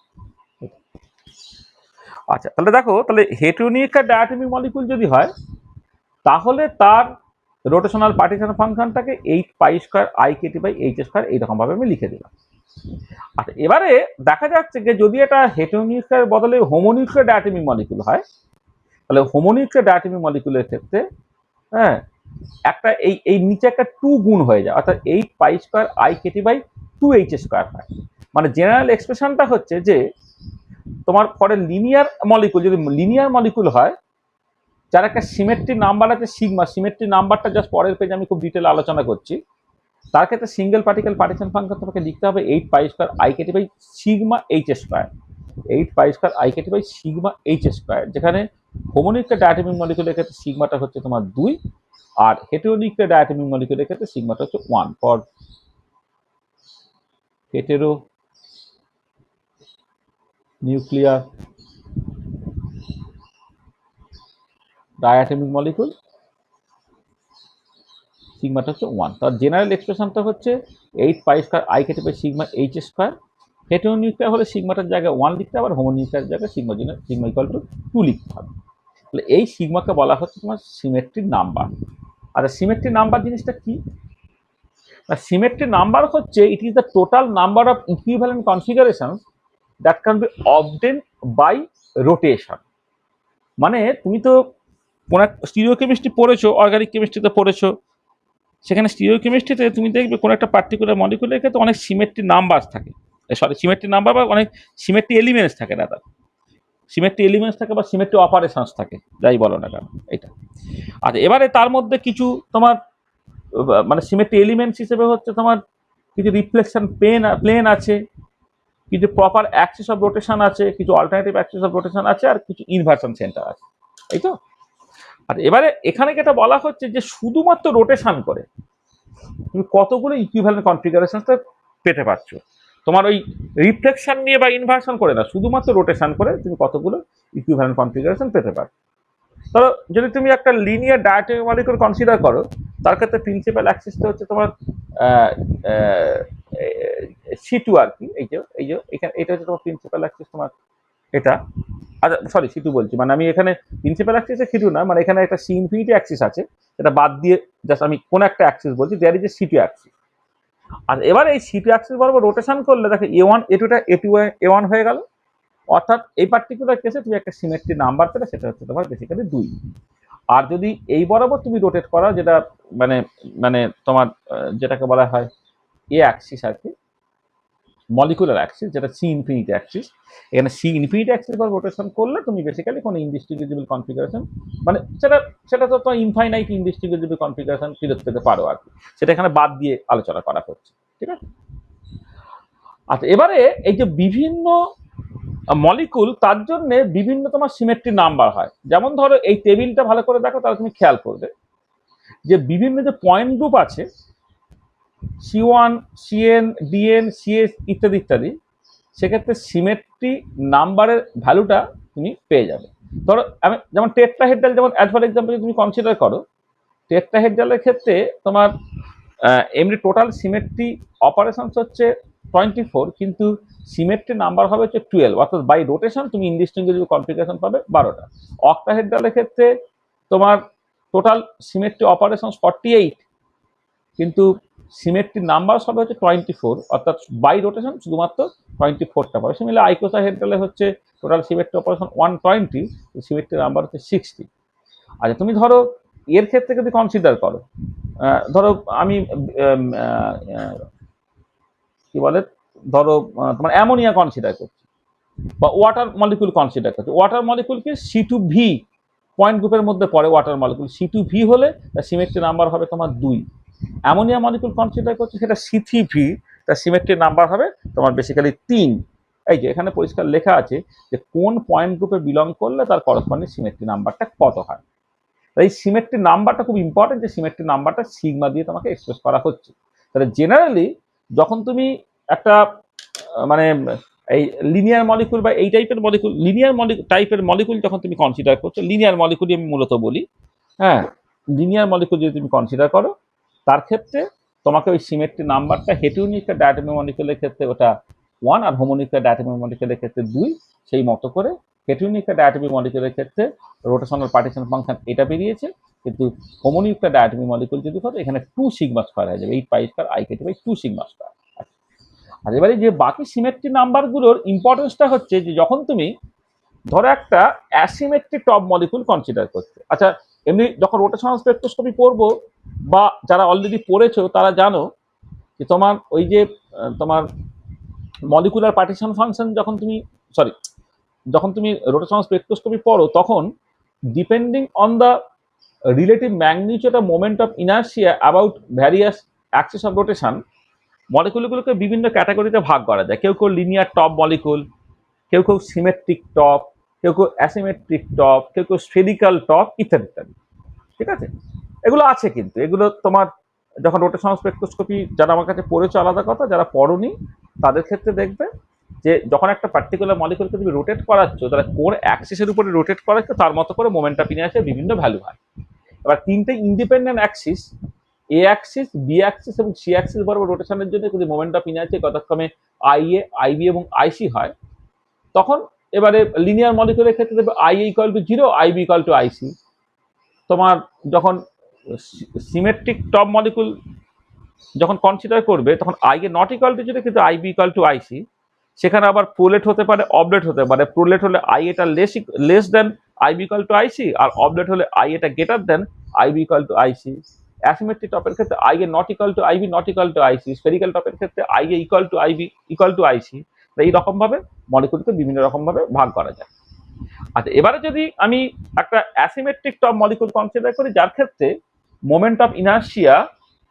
আচ্ছা, তাহলে দেখো, তাহলে হেটেরোনিক আর ডায়াটমিক মলিকিউল যদি হয় তাহলে তার রোটেশনাল পার্টিশন ফাংশনটাকে 8 pi square I Katie by h square এইরকম ভাবে আমি লিখে দিলাম। আচ্ছা, এবারে দেখা যাচ্ছে যে যদি এটা হেটেরোনিউক্লিয়ার বদলে হোমোনিউক্লিয়ার ডায়াটমিক মলিকিউল হয়, তাহলে হোমোনিউক্লিয়ার ডায়াটমিক মলিকিউলের ক্ষেত্রে হ্যাঁ একটা এই নিচে একটা 2 গুণ হয়ে যায়, অর্থাৎ 8 pi square I Katie by 2 h square হয়। মানে জেনারেল এক্সপ্রেশনটা হচ্ছে যে তোমার পরে লিনিয়ার মলিকিউল, যদি লিনিয়ার মলিকিউল হয় যার একটা সিমেট্রি নাম্বার আছে সিগমা, সিমেট্রি নাম্বারটা জাস্ট পরের পেজে আমি খুব ডিটেল আলোচনা করছি, তার ক্ষেত্রে সিঙ্গেল পার্টিকেল পার্টিশন ফাংশন তোমাকে লিখতে হবে 8 পাই স্কয়ার আই কেটে by sigma h square, 8 pi square I কেটে বাই সিগমা এইচ স্কয়ার, যেখানে হোমোনিউক্লিক ডায়াটমিক মলিকুলের ক্ষেত্রে সিগমাটা হচ্ছে তোমার 2 আর হেটেরোনিউক্লিক ডায়াটমিক মলিকুলের ক্ষেত্রে সিগমাটা হচ্ছে 1 for hetero nuclear diatomic molecule সিগমাটা হচ্ছে 1। তার জেনারেল এক্সপ্রেশনটা হচ্ছে 8 পাই স্কয়ার আই কেটে by sigma h square. Heteronuclear হলে সিগমাটার জায়গায় 1 লিখতে হবে, আর হোমোনিউক্লিয়ার জায়গায় সিগমা ইকুয়াল টু 2 লিখতে হবে। তাহলে এই সিগমাকে বলা হচ্ছে তোমার সিমেট্রি নাম্বার। আর সিমেট্রি নাম্বার জিনিসটা কি? সিমেট্রি নাম্বার হচ্ছে it is the total number of equivalent configuration that can be obtain by rotation. মানে তুমি তো কোন স্টিরিওকেমিস্ট্রি পড়েছো, অর্গানিক কেমিস্ট্রিতে পড়েছো, সেখানে স্টিরিওকেমিস্ট্রিতে তুমি দেখবে কোনো একটা পার্টিকুলার মলিকুলের ক্ষেত্রে অনেক সিমেট্রি নাম্বার থাকে, সিমেট্রি নাম্বার বা অনেক সিমেট্রি এলিমেন্টস থাকে, দাদা সিমেট্রি এলিমেন্টস থাকে বা সিমেট্রি অপারেশনস থাকে, যাই বলো না কেন এটা। আচ্ছা, এবারে তার মধ্যে কিছু তোমার মানে সিমেট্রি এলিমেন্টস হিসেবে হচ্ছে তোমার কিছু রিফ্লেকশন প্লেন আছে, কিছু প্রপার অ্যাক্সিস অফ রোটেশন আছে, কিছু অল্টারনেটিভ অ্যাক্সিস অফ রোটেশন আছে, আর কিছু ইনভার্সন সেন্টার আছে, এই তো। আর এবারে এখানে যেটা বলা হচ্ছে যে শুধুমাত্র রোটেশন করে তুমি কতগুলো ইকুইভ্যালেন্ট কনফিগারেশনটা পেতে পারছো, তোমার ওই রিফ্লেকশন নিয়ে বা ইনভার্সন করে না, শুধুমাত্র রোটেশন করে তুমি কতগুলো ইকুইভ্যালেন্ট কনফিগারেশন পেতে পারো। ধরো যদি তুমি একটা লিনিয়ার ডায়াটমিক মলিকুল কনসিডার করো, তার ক্ষেত্রে প্রিন্সিপাল অ্যাক্সিসটা হচ্ছে তোমার C2 আর কি, এই যে এখানে এটা হচ্ছে তোমার প্রিন্সিপাল অ্যাক্সিস তোমার এটা। আচ্ছা সরি C2 বলছি, মানে আমি এখানে প্রিন্সিপাল অ্যাক্সিসে C2 না, মানে এখানে একটা সি ইনফিনিটি অ্যাক্সিস আছে, এটা বাদ দিয়ে জাস্ট আমি কোন একটা অ্যাক্সিস বলছি, there is a C2 Axis. আর এবার এই C2 অ্যাক্সিস বরাবর রোটেশন করলে দেখো A1 A2টা A2 A1 হয়ে গেল, অর্থাৎ এই পার্টিকুলার কেসে তুমি একটা সিমেট্রি নাম্বার পেলে, সেটা হচ্ছে তোমার বেসিক্যালি 2। আর যদি এই বরাবর তুমি রোটেট করা, যেটা মানে মানে তোমার যেটাকে বলা হয় এ অ্যাক্সিস আর কি, মলিকুলার অ্যাক্সিস, যেটা সি ইনফিনিটি অ্যাক্সিস, এখানে সি ইনফিনিটি অ্যাক্সিস বা রোটেশন করলে তুমি বেসিক্যালি কোনো ইনডিস্টিংগুইজেবল কনফিগারেশন, মানে সেটা তো তোমার ইনফাইনাইট ইনডিস্টিংগুইজেবল কনফিগারেশন ফিরত পেতে পারো আর কি, সেটা এখানে বাদ দিয়ে আলোচনা করা হচ্ছে, ঠিক আছে। আচ্ছা, এবারে এই যে বিভিন্ন মলিকুল, তার জন্য বিভিন্ন তোমার সিমেট্রি নাম্বার হয়। যেমন ধরো এই টেবিলটা ভালো করে দেখো, তাহলে তুমি খেয়াল করবে যে বিভিন্ন যে পয়েন্ট গ্রুপ আছে C1 CN DN CS ইত্যাদি ইত্যাদি, সেক্ষেত্রে সিমেট্রি নাম্বারের ভ্যালুটা তুমি পেয়ে যাবে। ধরো আমি যেমন টেট্রাহেড্রাল, যেমন অ্যাজ ফর এক্সাম্পল যদি তুমি কনসিডার করো, টেট্রাহেড্রালের ক্ষেত্রে তোমার এমনি টোটাল সিমেট্রি অপারেশনস হচ্ছে 24, কিন্তু সিমেট্রি নাম্বার হবে হচ্ছে 12, অর্থাৎ বাই রোটেশন তুমি ইনডিস্টিংগুইজেবল কনফিগারেশন পাবে 12টা। অক্টাহেড্রালের ক্ষেত্রে তোমার টোটাল সিমেট্রি অপারেশন 48, কিন্তু সিমেট্রি নাম্বার হবে হচ্ছে 24, অর্থাৎ বাই রোটেশন শুধুমাত্র 24টা পাবে। সিমিলার আইকোসাহেড্রালে হচ্ছে total symmetry operation 120, symmetry number হচ্ছে 60। আচ্ছা, তুমি ধরো এর ক্ষেত্রে যদি কনসিডার করো, ধরো আমি কি বলে, ধরো তোমার অ্যামোনিয়া কনসিডার করছি বা ওয়াটার মলিকুল কনসিডার করছি। ওয়াটার মলিকুলকে C2V পয়েন্ট গ্রুপের মধ্যে পড়ে, ওয়াটার মলিকুল C2V হলে তার সিমেট্রি নাম্বার হবে তোমার 2। অ্যামোনিয়া মলিকুল কনসিডার করছে, সেটা C3V, তার সিমেট্রি নাম্বার হবে তোমার বেসিক্যালি 3। এই যে এখানে পরিষ্কার লেখা আছে যে কোন পয়েন্ট গ্রুপে বিলং করলে তার করসপন্ডিং সিমেট্রি নাম্বারটা কত হয়। এই সিমেট্রি নাম্বারটা খুব ইম্পর্টেন্ট, যে সিমেট্রি নাম্বারটা সিগমা দিয়ে তোমাকে এক্সপ্রেস করা হচ্ছে। তাহলে জেনারেলি যখন তুমি একটা মানে এই লিনিয়ার মলিকুল বা এই টাইপের মলিকুল, লিনিয়ার টাইপের মলিকুল যখন তুমি কনসিডার করছো, লিনিয়ার মলিকুলই আমি মূলত বলি, হ্যাঁ, লিনিয়ার মলিকুল যদি তুমি কনসিডার করো, তার ক্ষেত্রে তোমাকে ওই সিমেট্রি নাম্বারটা হেটেরোনিউক্লিয়ার ডায়াটমিক মলিকুলের ক্ষেত্রে ওটা 1, আর হোমোনিউক্লিয়ার ডায়াটমিক মলিকুলের ক্ষেত্রে 2, সেই মতো করে হেটেরোনিউক্লিয়ার ডায়াটমিক মলিকুলের ক্ষেত্রে রোটেশনাল পার্টিশন ফাংশন এটা বেরিয়েছে, কিন্তু হোমোনিউক্লিয়ার ডায়াটমিক মলিকুল যদি হয় এখানে 2 সিগমা স্কয়ার হয়ে যাবে, 8 পাই স্কয়ার আই কেটে বাই 2 সিগমা স্কয়ার। আর এবারে যে বাকি সিমেট্রি নাম্বারগুলোর ইম্পর্টেন্সটা হচ্ছে যে যখন তুমি ধরো একটা অ্যাসিমেট্রিক টপ মলিকুল কনসিডার করছো, আচ্ছা এমনি যখন রোটেশনাল স্পেকট্রোস্কোপি পড়বো বা যারা অলরেডি পড়েছো তারা জানো যে তোমার ওই যে তোমার মলিকুলার পার্টিশন ফাংশন যখন তুমি রোটেশনাল স্পেকট্রোস্কোপি পড়ো, তখন depending on the relative magnitude of moment of inertia about various axis of rotation মলিকুলগুলোকে বিভিন্ন ক্যাটাগরিতে ভাগ করা যায়। কেউ কেউ লিনিয়ার টপ মলিকুল, কেউ কেউ সিমেট্রিক টপ, কেউ কেউ অ্যাসিমেট্রিক টপ, কেউ কেউ স্ফেরিক্যাল টপ ইত্যাদি ইত্যাদি। ঠিক আছে, এগুলো আছে, কিন্তু এগুলো তোমার যখন রোটেশনাল স্পেকট্রোস্কোপি যারা আমার কাছে পড়েছো আলাদা কথা, যারা পড়োনি তাদের ক্ষেত্রে দেখবে যে যখন একটা পার্টিকুলার মলিকুলকে তুমি রোটেট করাচ্ছ, তারা কোর অ্যাক্সিসের উপরে রোটেট করাচ্ছ, তার মতো করে মোমেন্টাম ইনার্সিয়ার বিভিন্ন ভ্যালু হয়। এবার তিনটে independent axis, A axis, B axis এবং সি অ্যাক্সিস বরাবর রোটেশনের জন্য যদি মোমেন্ট অফ ইনার্সিয়া যথাক্রমে আইএ, আইবি এবং আইসি হয়, তখন এবারে লিনিয়ার মলিকুলের ক্ষেত্রে দেবে I A equal to 0, I B equal to I C. তোমার যখন সিমেট্রিক টপ মলিকুল যখন কনসিডার করবে, তখন আইএ নট ইকুয়াল টু 0 কিন্তু আইবি ইকুয়াল টু আইসি। সেখানে আবার প্রোলেট হতে পারে, অবলেট হতে পারে। প্রোলেট হলে আই এটা less than I B equal to I C, আর অবলেট হলে আই এটা greater than I B equal to I C. Asymmetric টপের ক্ষেত্রে I A not equal to I B not equal to I C. Spherical টপের ক্ষেত্রে I A equal to I B equal to I C. এই রকম ভাবে মলিকুলকে বিভিন্ন রকম ভাবে ভাগ করা যায়। আচ্ছা, এবারে যদি আমি একটা অ্যাসিমেট্রিক টপ মলিকুল কনসিডার করি, যার ক্ষেত্রে মোমেন্ট অফ ইনার্সিয়া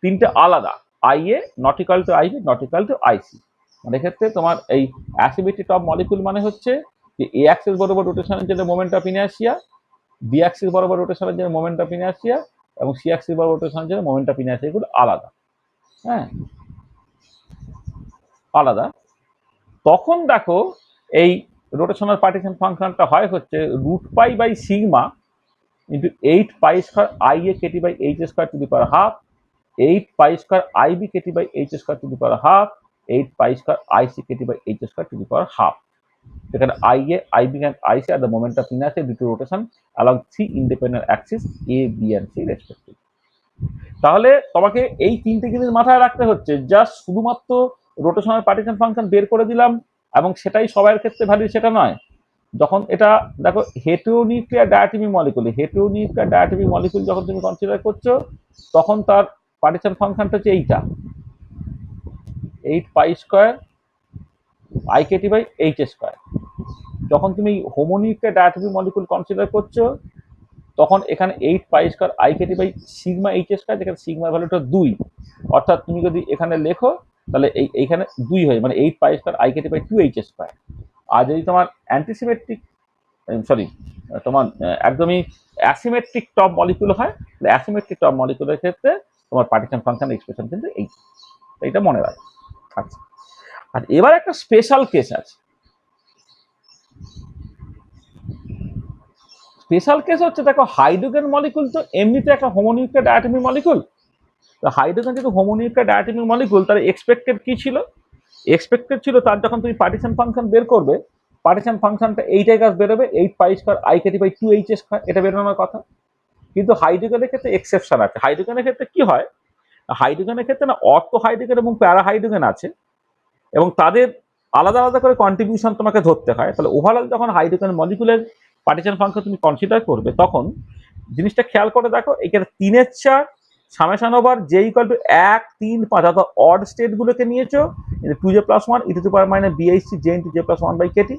তিনটে আলাদা, I A not equal to I B not equal to I C. মানে এক্ষেত্রে তোমার এই অ্যাসিমেট্রিক টপ মলিকুল মানে হচ্ছে যে এ অ্যাক্সিস বরাবর রোটেশনের জন্য moment of inertia, B axis বরাবর রোটেশনের জন্য মোমেন্ট অফ ইনার্সিয়া এবং সি অ্যাক্সিস বরাবর রোটেশনের জন্য মোমেন্ট অফ ইনার্সিয়া, এগুলো আলাদা। হ্যাঁ, আলাদা। তখন দেখো এই রোটেশনাল পার্টিশন ফাংশনটা হয় হচ্ছে √π/σ into 8π² IA KT/h² to the power half, 8π² IB KT/h² to the power half, 8π² IC KT/h² to the power half. এখানে IA, IB and IC are the moment of inertia due to rotation along three independent axes A, B and C respectively. তাহলে তোমাকে এই তিনটে জিনিস মাথায় রাখতে হচ্ছে। জাস্ট শুধুমাত্র রোটেশনাল পার্টিশন ফাংশন বের করে দিলাম এবং সেটাই সবার ক্ষেত্রে ভ্যালু, সেটা নয়। যখন এটা দেখো হেটেরোনিউক্লিয়ার ডায়াটমিক মলিকুল, হেটেরোনিউক্লিয়ার ডায়াটমিক মলিকুল যখন তুমি কনসিডার করছো, তখন তার পার্টিশন ফাংশনটা হচ্ছে এইটা, 8π² IKT/h²। যখন তুমি হোমোনিউক্লিয়ার ডায়াটমিক মলিকুল কনসিডার করছো, তখন এখানে 8π² IKT/σh², যেখানে সিগমার ভ্যালুটা 2। অর্থাৎ তুমি যদি এখানে লেখো তাহলে এইখানে 2 হয়ে, মানে 8π² IKT/2h²। আর যদি তোমার অ্যান্টিসিমেট্রিক তোমার একদমই অ্যাসিমেট্রিক টপ মলিকুল হয়, তাহলে অ্যাসিমেট্রিক টপ মলিকুলের ক্ষেত্রে তোমার পার্টিশন ফাংশন এক্সপ্রেশন কিন্তু এইটা মনে রাখো। আচ্ছা, আর এবার একটা স্পেশাল কেস আছে। স্পেশাল কেস হচ্ছে, দেখো হাইড্রোজেন মলিকুল তো এমনিতে একটা হোমোনিউক্লিয়ার ডায়াটমিক মলিকুল। তো হাইড্রোজেন যেহেতু হোমোনিউক্লিয়ার ডায়াটমিক মলিকুল, তার এক্সপেক্টেড কি ছিল? এক্সপেক্টেড ছিল তার যখন তুমি পার্টিশন ফাংশন বের করবে, পার্টিশন ফাংশনটা এইটাই কাজ বেরোবে, 8π² IKT/2h², এটা বেরোনোর কথা। কিন্তু হাইড্রোজেনের ক্ষেত্রে এক্সেপশন আছে। হাইড্রোজেনের ক্ষেত্রে কি হয়, হাইড্রোজেনের ক্ষেত্রে না অর্থ হাইড্রোজেন এবং প্যারা হাইড্রোজেন আছে, এবং তাদের আলাদা আলাদা করে কন্ট্রিবিউশন তোমাকে ধরতে হয়। তাহলে ওভারঅল যখন হাইড্রোজেন মলিকুলের পার্টিশন ফাংশন তুমি কনসিডার করবে, তখন জিনিসটা খেয়াল করে দেখো, এখানে 3/4 সামেশন ওভার j = 1, 3, 5 অর্থাৎ অড স্টেট গুলোকে নিয়েছো 2j+1 e⁻ BHC j × j+1/kT।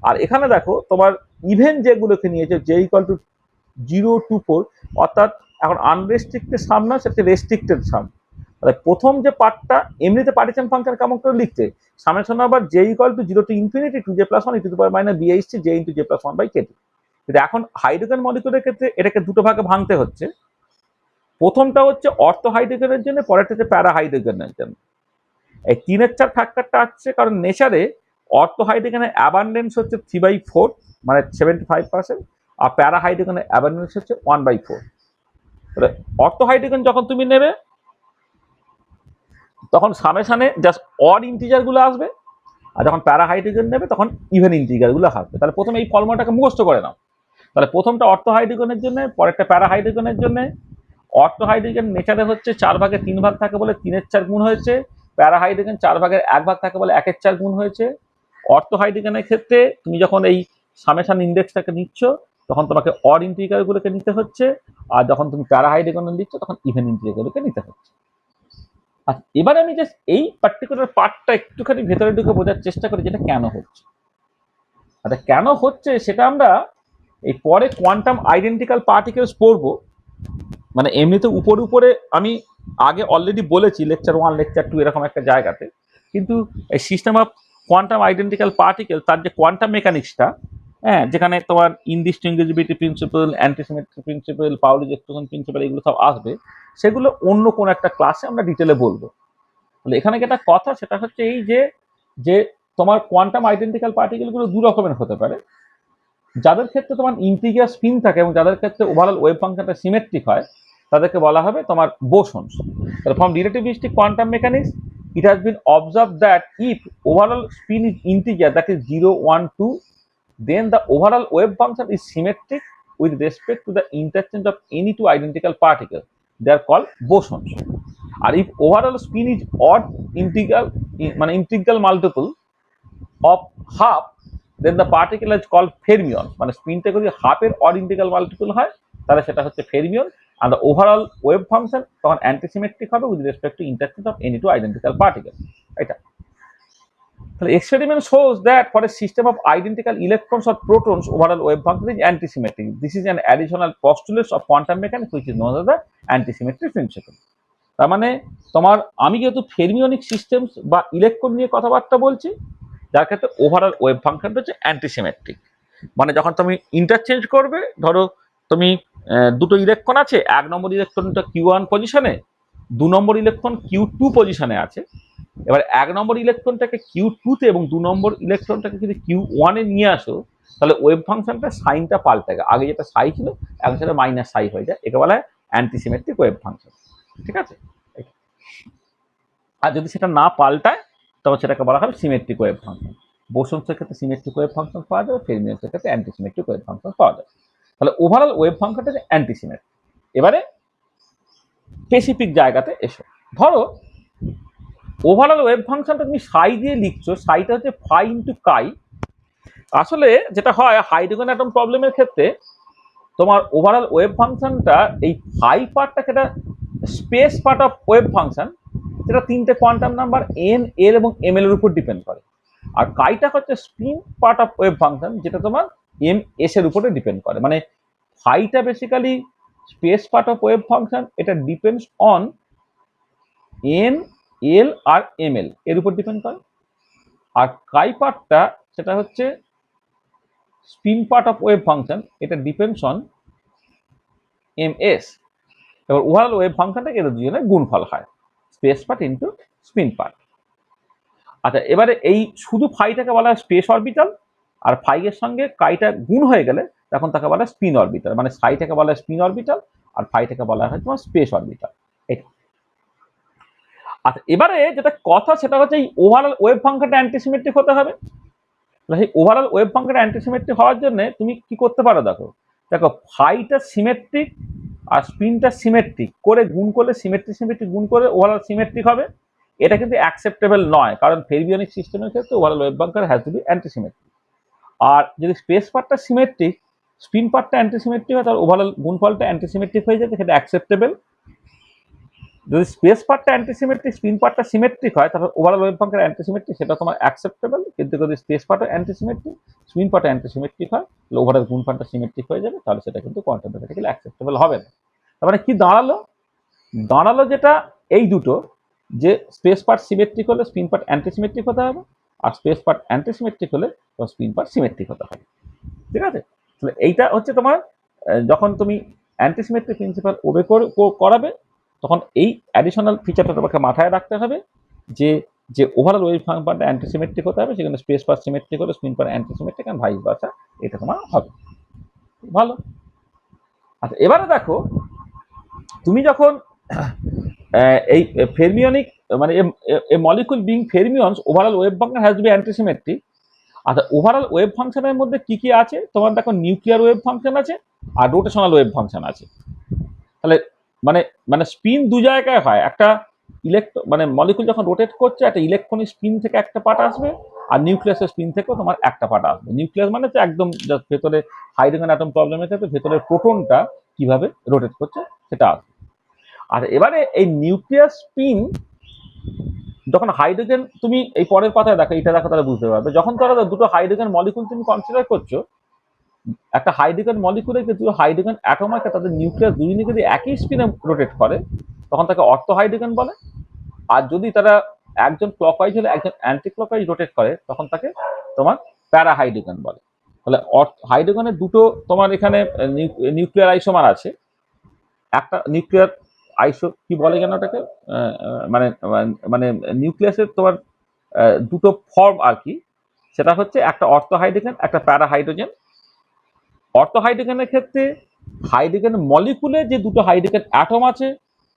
আর এখানে দেখো তোমার ইভেন যেগুলোকে নিয়েছো j = 0 to 4, অর্থাৎ এখন আনরেস্ট্রিক্টেড সাম না, সেটা রেস্ট্রিক্টেড সাম। তাহলে প্রথম যে পার্টটা এমনিতে পার্টিশন ফাংশন কেমন করে লিখতে, summation over j = 0 to ∞ 2j+1 e⁻ BHC j × j+1/kT। কিন্তু এখন হাইড্রোজেন মলিকুলের ক্ষেত্রে এটাকে দুটো ভাগে ভাঙতে হচ্ছে। প্রথমটা হচ্ছে অর্থ হাইড্রোজেনের জন্য, পরেরটা হচ্ছে প্যারা হাইড্রোজেনের জন্য। এই 3/4 ফ্যাক্টরটা আসছে কারণ নেচারে অর্থ হাইড্রোজেনের অ্যাবান্ডেন্স হচ্ছে 3/4, মানে 75%, আর প্যারা হাইড্রোজেনের অ্যাবান্ডেন্স হচ্ছে 1/4। তাহলে অর্থ হাইড্রোজেন যখন তুমি নেবে, তখন সামেশানে জাস্ট অড ইন্টিজার গুলো আসবে, আর যখন প্যারা হাইড্রোজেন নেবে তখন ইভেন ইন্টিজার গুলো আসবে। তাহলে প্রথমে এই ফর্মুলাটাকে মুখস্থ করে নাও। তাহলে প্রথমটা অর্থ হাইড্রোজেনের জন্য, পরেরটা প্যারা হাইড্রোজেনের জন্য। অর্থ হাইড্রোজেন নেচারে হচ্ছে 4/3 থাকে বলে 3/4 গুণ হয়েছে, প্যারা হাইড্রোজেন 4/1 থাকে বলে 1/4 গুণ হয়েছে। অর্থ হাইড্রোজেনের ক্ষেত্রে তুমি যখন এই সামেশন ইন্ডেক্সটাকে নিচ্ছ, তখন তোমাকে অড ইন্টিজার গুলোকে নিতে হচ্ছে, আর যখন তুমি প্যারা হাইড্রোজেন নিচ্ছ তখন ইভেন ইন্টিজার গুলোকে নিতে হচ্ছে। আচ্ছা, এবার আমি জাস্ট এই পার্টিকুলার পার্টটা একটুখানি ভেতরে ঢুকে বোঝার চেষ্টা করি যেটা কেন হচ্ছে। আচ্ছা, কেন হচ্ছে সেটা আমরা এই পরে কোয়ান্টাম আইডেন্টিক্যাল পার্টিকেলস পড়বো। মানে এমনিতে উপরে উপরে আমি আগে অলরেডি বলেছি লেকচার 1 লেকচার 2 এরকম একটা জায়গাতে, কিন্তু এই system of quantum identical particle তার যে কোয়ান্টাম মেকানিক্সটা, হ্যাঁ, যেখানে তোমার ইনডিস্টিংগুইজিবিলিটি প্রিন্সিপাল, অ্যান্টিসিমেট্রি প্রিন্সিপাল, পাউলি's এক্সক্লুশন প্রিন্সিপাল, এগুলো সব আসবে, সেগুলো অন্য কোনো একটা ক্লাসে আমরা ডিটেলে বলবো। তাহলে এখানে যেটা কথা সেটা হচ্ছে এই যে যে তোমার কোয়ান্টাম আইডেন্টিক্যাল পার্টিকেলগুলো দু রকমের হতে পারে। যাদের ক্ষেত্রে তোমার ইন্টিজার স্পিন থাকে এবং যাদের ক্ষেত্রে ওভারঅল ওয়েভ ফাংশনটা সিমেট্রিক হয়, তাদেরকে বলা হবে তোমার বোসনস। তাহলে from relativistic quantum mechanics it has been observed that if overall spin is integer, that is 0 1 2, then the overall wave function is symmetric with respect to the interchange of any two identical particles. They are called bosons. And if overall spin is odd integral multiple of half, then the particle is called fermion. মানে স্পিনটা যদি হাফের অড ইন্টিগ্রাল মাল্টিপল হয় তাহলে সেটা হচ্ছে ফেরমিয়ন। আর দ্য ওভারঅল ওয়েভ ফাংশন তখন অ্যান্টিসিমেট্রিক হবে with respect to interchange of any two identical particle. এটা তাহলে experiment shows that for a system of identical electrons or protons overall wave function is antisymmetric. This is an additional postulates of quantum mechanics which is known as the antisymmetric principle. তার মানে তোমার আমি যেহেতু ফেরমিওনিক সিস্টেমস বা ইলেকট্রন নিয়ে কথাবার্তা বলছি, যার ক্ষেত্রে ওভারঅল ওয়েভ ফাংশনটা হচ্ছে অ্যান্টিসিমেট্রিক। মানে যখন তুমি ইন্টারচেঞ্জ করবে, ধরো তুমি দুটো ইলেকট্রন আছে, 1 নম্বর ইলেকট্রনটা Q1 পজিশনে, 2 নম্বর ইলেকট্রন Q2 পজিশনে আছে। এবার 1 নম্বর ইলেকট্রনটাকে Q2 তে এবং 2 নম্বর ইলেকট্রনটাকে যদি Q1 এ নিয়ে আসো, তাহলে ওয়েভ ফাংশনটা সাইনটা পাল্টে গেছে। আগে যেটা সাই ছিল এখন সেটা মাইনাস সাই হয়ে যায়। একে বলা হয় অ্যান্টিসিমেট্রিক ওয়েভ ফাংশন। ঠিক আছে? আর যদি সেটা না পাল্টায় তবে সেটাকে বলা হবে সিমেট্রিক ওয়েভ ফাংশন। বোসনসের ক্ষেত্রে সিমেট্রিক ওয়েভ ফাংশন পাওয়া যাবে, ফেরমিয়ন্সের ক্ষেত্রে অ্যান্টিসিমেট্রিক ওয়েভ ফাংশন পাওয়া যাবে। তাহলে ওভারঅল ওয়েভ ফাংশনটা যে অ্যান্টিসিমেট্রিক। এবারে স্পেসিফিক জায়গাতে এসো, ধরো ওভারঅল ওয়েভ ফাংশনটা তুমি সাই দিয়ে লিখছো, সাইটা হচ্ছে ফাই ইন্টু কাই। আসলে যেটা হয় হাইড্রোজেন অ্যাটম প্রবলেমের ক্ষেত্রে তোমার ওভারঅল ওয়েভ ফাংশনটা এই ফাই পার্টটাকে একটা space part of wave function, যেটা 3টে কোয়ান্টাম নাম্বার এন, এল এবং এম এল এর উপর ডিপেন্ড করে। আর কাইটা হচ্ছে spin part of wave function, যেটা তোমার এম এস এর উপরে ডিপেন্ড করে। মানে ফাইটা basically space part of wave function, এটা ডিপেন্ডস অন এন, এল আর এম এল এর উপর ডিপেন্ড করে। আর কাই পার্টটা সেটা হচ্ছে spin part of wave function, এটা ডিপেন্ডস অন এম এস। এবার ওভারঅল ওয়েভ ফাংশনটাকে এদের দুজনের গুণফল হয়, space part into spin part. আচ্ছা, এবারে এই শুধু ফাইটাকে বলা হয় স্পেস অরবিটাল, আর ফাই এর সঙ্গে কাইটা গুণ হয়ে গেলে তখন তাকে বলা হয় স্পিন অরবিটাল। মানে সাইটাকে বলা হয় স্পিন অরবিটাল আর ফাইটাকে বলা হয় তোমার স্পেস অরবিটাল। আচ্ছা, এবারে যেটা কথা সেটা হচ্ছে এই ওভারঅল ওয়েভ ফাংশনটা অ্যান্টিসিমেট্রিক হতে হবে। সেই ওভারঅল ওয়েভ ফাংশনটা অ্যান্টিসিমেট্রিক হওয়ার জন্য তুমি কি করতে পারো, দেখো দেখো ফাইটা সিমেট্রিক আর স্পিনটা সিমেট্রিক করে গুণ করলে, সিমেট্রিক গুণ করে ওভারঅল সিমেট্রিক হবে। এটা কিন্তু অ্যাকসেপ্টেবল নয়, কারণ ফেরমিওনিক সিস্টেমের ক্ষেত্রে overall wave function has to be antisymmetric. আর যদি স্পেস পার্টটা সিমেট্রিক, স্পিন পার্টটা অ্যান্টিসিমেট্রিক হয়, তাহলে ওভারঅল গুণফলটা অ্যান্টিসিমেট্রিক হয়ে যাবে, সেটা অ্যাকসেপ্টেবল। যদি স্পেস পার্টটা অ্যান্টিসিমেট্রিক, স্পিন পার্টটা সিমেট্রিক হয়, তাহলে ওভারঅল ওয়েভ ফাংশন অ্যান্টিসিমেট্রিক, সেটা তোমার অ্যাকসেপ্টেবল। কিন্তু যদি স্পেস পার্টটা অ্যান্টিসিমেট্রিক, স্পিন পার্টটা অ্যান্টিসিমেট্রিক হয়, তাহলে ওভারঅল গুণফলটা সিমেট্রিক হয়ে যাবে, তাহলে সেটা কিন্তু কোয়ান্টাম মেকানিক্যালি অ্যাকসেপ্টেবল হবে না। তার মানে কি দাঁড়ালো? দাঁড়ালো যেটা এই দুটো, যে স্পেস পার্ট সিমেট্রিক হলে স্পিন পার্ট অ্যান্টিসিমেট্রিক হতে হবে, আর স্পেস পার্ট অ্যান্টিসিমেট্রিক হলে স্পিন পার্ট সিমেট্রিক হতে হবে। ঠিক আছে? তাহলে এইটা হচ্ছে তোমার যখন তুমি অ্যান্টিসিমেট্রিক প্রিন্সিপাল ওবে করাবে, তখন এই অ্যাডিশনাল ফিচারটা তোমাকে মাথায় রাখতে হবে যে যে ওভারঅল ওয়েভ ফাংশনটা অ্যান্টিসিমেট্রিক হতে হবে, সেখানে স্পেস পার্ট সিমেট্রিক হলে স্পিন পার্ট অ্যান্টিসিমেট্রিক, আর ভাইস ভার্সা, এটা তোমার হবে। ভালো। আচ্ছা, এবারে দেখো তুমি যখন এই ফেরমিওনিক মানে a molecule being fermions overall wave function has to be antisymmetric. আচ্ছা, ওভারঅল ওয়েভ ফাংশনের মধ্যে কি কি আছে তোমার দেখো, নিউক্লিয়ার ওয়েভ ফাংশন আছে আর রোটেশনাল ওয়েভ ফাংশন আছে। তাহলে মানে মানে স্পিন দু জায়গায় হয়, একটা মানে মলিকুল যখন রোটেট করছে একটা ইলেকট্রনিক স্পিন থেকে একটা পার্ট আসবে, আর নিউক্লিয়াসের স্পিন থেকেও তোমার একটা পার্ট আসবে। নিউক্লিয়াস মানে হচ্ছে একদম ভেতরে হাইড্রোজেন অ্যাটম প্রবলেমের ক্ষেত্রে ভেতরের প্রোটনটা কিভাবে রোটেট করছে সেটা আসবে। আর এবারে এই নিউক্লিয়াস স্পিন যখন হাইড্রোজেন, তুমি এই পরের পাতায় দেখো, এটা দেখো তাহলে বুঝতে পারবে, যখন ধরো দুটো হাইড্রোজেন মলিকুল তুমি কনসিডার করছো, একটা হাইড্রোজেন মলিকুলে যদি হাইড্রোজেন অ্যাটম আছে তাদের নিউক্লিয়াস দুজনে যদি একই স্পিনে রোটেট করে তখন তাকে অর্থ হাইড্রোজেন বলে। আর যদি তারা একজন ক্লকওয়াইজ হলে একজন অ্যান্টি ক্লকওয়াইজ রোটেট করে তখন তাকে তোমার প্যারা হাইড্রোজেন বলে। তাহলে হাইড্রোজেনের দুটো তোমার এখানে নিউক্লিয়ার আইসোমার আছে। একটা নিউক্লিয়ার আইসো কি বলে যেন ওটাকে, মানে মানে নিউক্লিয়াসের তোমার দুটো ফর্ম আর কি, সেটা হচ্ছে একটা অর্থ হাইড্রোজেন একটা প্যারা হাইড্রোজেন। অর্থ হাইড্রোজেনের ক্ষেত্রে হাইড্রোজেন মলিকুলে যে দুটো হাইড্রোজেন অ্যাটম আছে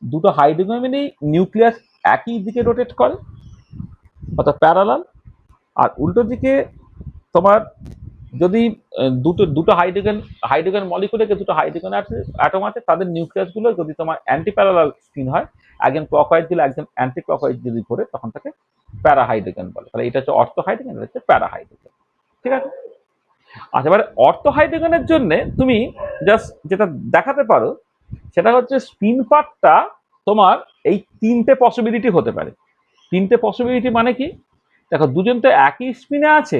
দুটো হাইড্রোজেনেরই নিউক্লিয়াস একই দিকে রোটেট করে অর্থাৎ প্যারালাল। আর উল্টো দিকে তোমার যদি দুটো দুটো হাইড্রোজেন মলিকুলে যে দুটো হাইড্রোজেন অ্যাটম আছে তাদের নিউক্লিয়াসগুলো যদি তোমার অ্যান্টি প্যারালাল স্পিন হয়, একজন ক্লকওয়াইজ দিলে একজন অ্যান্টি ক্লকওয়াইজ যদি ঘোরে তখন তাকে প্যারা হাইড্রোজেন বলে। তাহলে এটা হচ্ছে অর্থ হাইড্রোজেন, এটা হচ্ছে প্যারা হাইড্রোজেন। ঠিক আছে। আচ্ছা, এবারে অর্থ হাইড্রোজেনের জন্য তুমি জাস্ট যেটা দেখাতে পারো সেটা হচ্ছে স্পিন পার্টটা তোমার এই তিনটে পসিবিলিটি হতে পারে। তিনটে পসিবিলিটি মানে কি, দেখো দুজন তো একই স্পিনে আছে,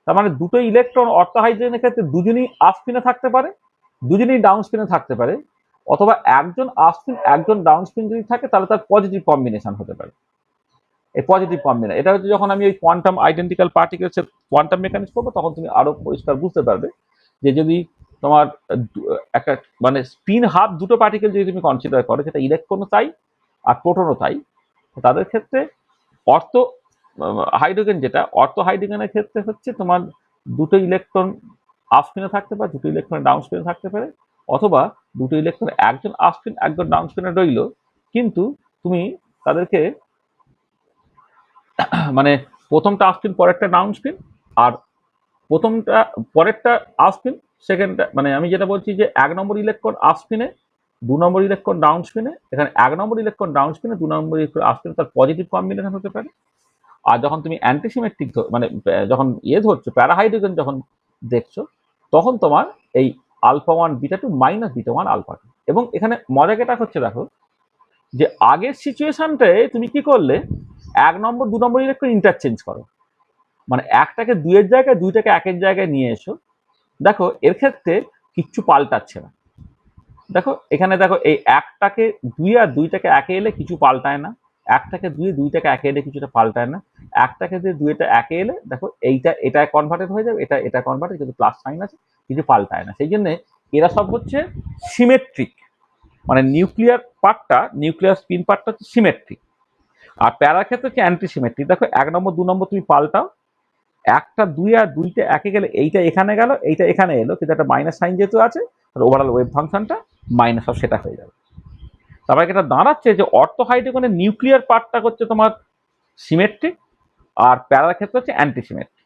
তার মানে দুটো ইলেকট্রন অর্থ হাইড্রোজেনের ক্ষেত্রে দুজনই আপ স্পিনে থাকতে পারে, দুজনই ডাউন স্পিনে থাকতে পারে, অথবা একজন আপ স্পিন একজন ডাউন স্পিন যদি থাকে তাহলে তার পজিটিভ কম্বিনেশন হতে পারে। এই পজিটিভ কম্বিনেশন এটা হচ্ছে যখন আমি ওই কোয়ান্টাম আইডেন্টিক্যাল পার্টিকেলসের কোয়ান্টাম মেকানিক্স করবো তখন তুমি আরো পরিষ্কার বুঝতে পারবে যে যদি তোমার একটা মানে স্পিন হাফ দুটো পার্টিকেল যদি তুমি কনসিডার করো সেটা ইলেকট্রনও তাই আর প্রোটনও তাই, তাদের ক্ষেত্রে অর্থ হাইড্রোজেন যেটা অর্থ হাইড্রোজেনের ক্ষেত্রে হচ্ছে তোমার দুটো ইলেকট্রন আপ স্পিনে থাকতে পারে, দুটো ইলেকট্রন ডাউন স্পিনে থাকতে পারে, অথবা দুটো ইলেকট্রন একজন আপ স্পিন একজন ডাউন স্পিনে রইল, কিন্তু তুমি তাদেরকে মানে প্রথমটা আপ স্পিন পরেরটা ডাউন স্পিন, আর প্রথমটা পরেরটা আপ স্পিন সেকেন্ডটা, মানে আমি যেটা বলছি যে 1 নম্বর ইলেকট্রন আপ স্পিনে 2 নম্বর ইলেকট্রন ডাউন স্পিনে, এখানে 1 নম্বর ইলেকট্রন ডাউন স্পিনে 2 নম্বর ইলেকট্রন আপ স্পিনে তার পজিটিভ কম্বিনেশন হতে পারে। আর যখন তুমি অ্যান্টিসিমেট্রিক মানে যখন ধরছো প্যারাহাইড্রোজেন যখন দেখছো তখন তোমার এই alpha one beta two minus beta one alpha two. এবং এখানে মজা কেটা হচ্ছে দেখো যে আগের সিচুয়েশনটায় তুমি কি করলে 1 নম্বর 2 নম্বর ইলেকট্রন ইন্টারচেঞ্জ করো, মানে একটাকে 2 এর জায়গায় 2টাকে 1 এর জায়গায় নিয়ে এসো। দেখো এর ক্ষেত্রে কিচ্ছু পাল্টাচ্ছে না। দেখো এখানে দেখো এই একটাকে 2 আর 2টাকে 1 এলে কিছু পাল্টায় না, একটাকে 2 2টাকে 1 এলে কিছুটা পাল্টায় না, একটাকে 2টা 1 এলে দেখো এইটা এটা কনভার্টেড হয়ে যাবে, এটা কনভার্টেড কিন্তু প্লাস সাইন আছে, কিছু পাল্টায় না। সেই জন্য এরা সব হচ্ছে সিমেট্রিক, মানে নিউক্লিয়ার পার্টটা নিউক্লিয়ার স্পিন পার্টটা হচ্ছে সিমেট্রিক। আর প্যারার ক্ষেত্রে হচ্ছে অ্যান্টি সিমেট্রিক। দেখো 1 নম্বর 2 নম্বর তুমি পাল্টাও, একটা 2 আর 2টা 1 গেলে এইটা এখানে গেল এইটা এখানে এলো, কিন্তু একটা মাইনাস সাইন যেহেতু আছে তাহলে ওভারঅল ওয়েভ ফাংশনটা মাইনাস অফ সেটা হয়ে যাবে। তারপরে এটা দাঁড়াচ্ছে যে অর্থ হাইড্রোজেনের নিউক্লিয়ার পার্টটা হচ্ছে তোমার সিমেট্রিক আর প্যারার ক্ষেত্রে হচ্ছে অ্যান্টিসিমেট্রিক।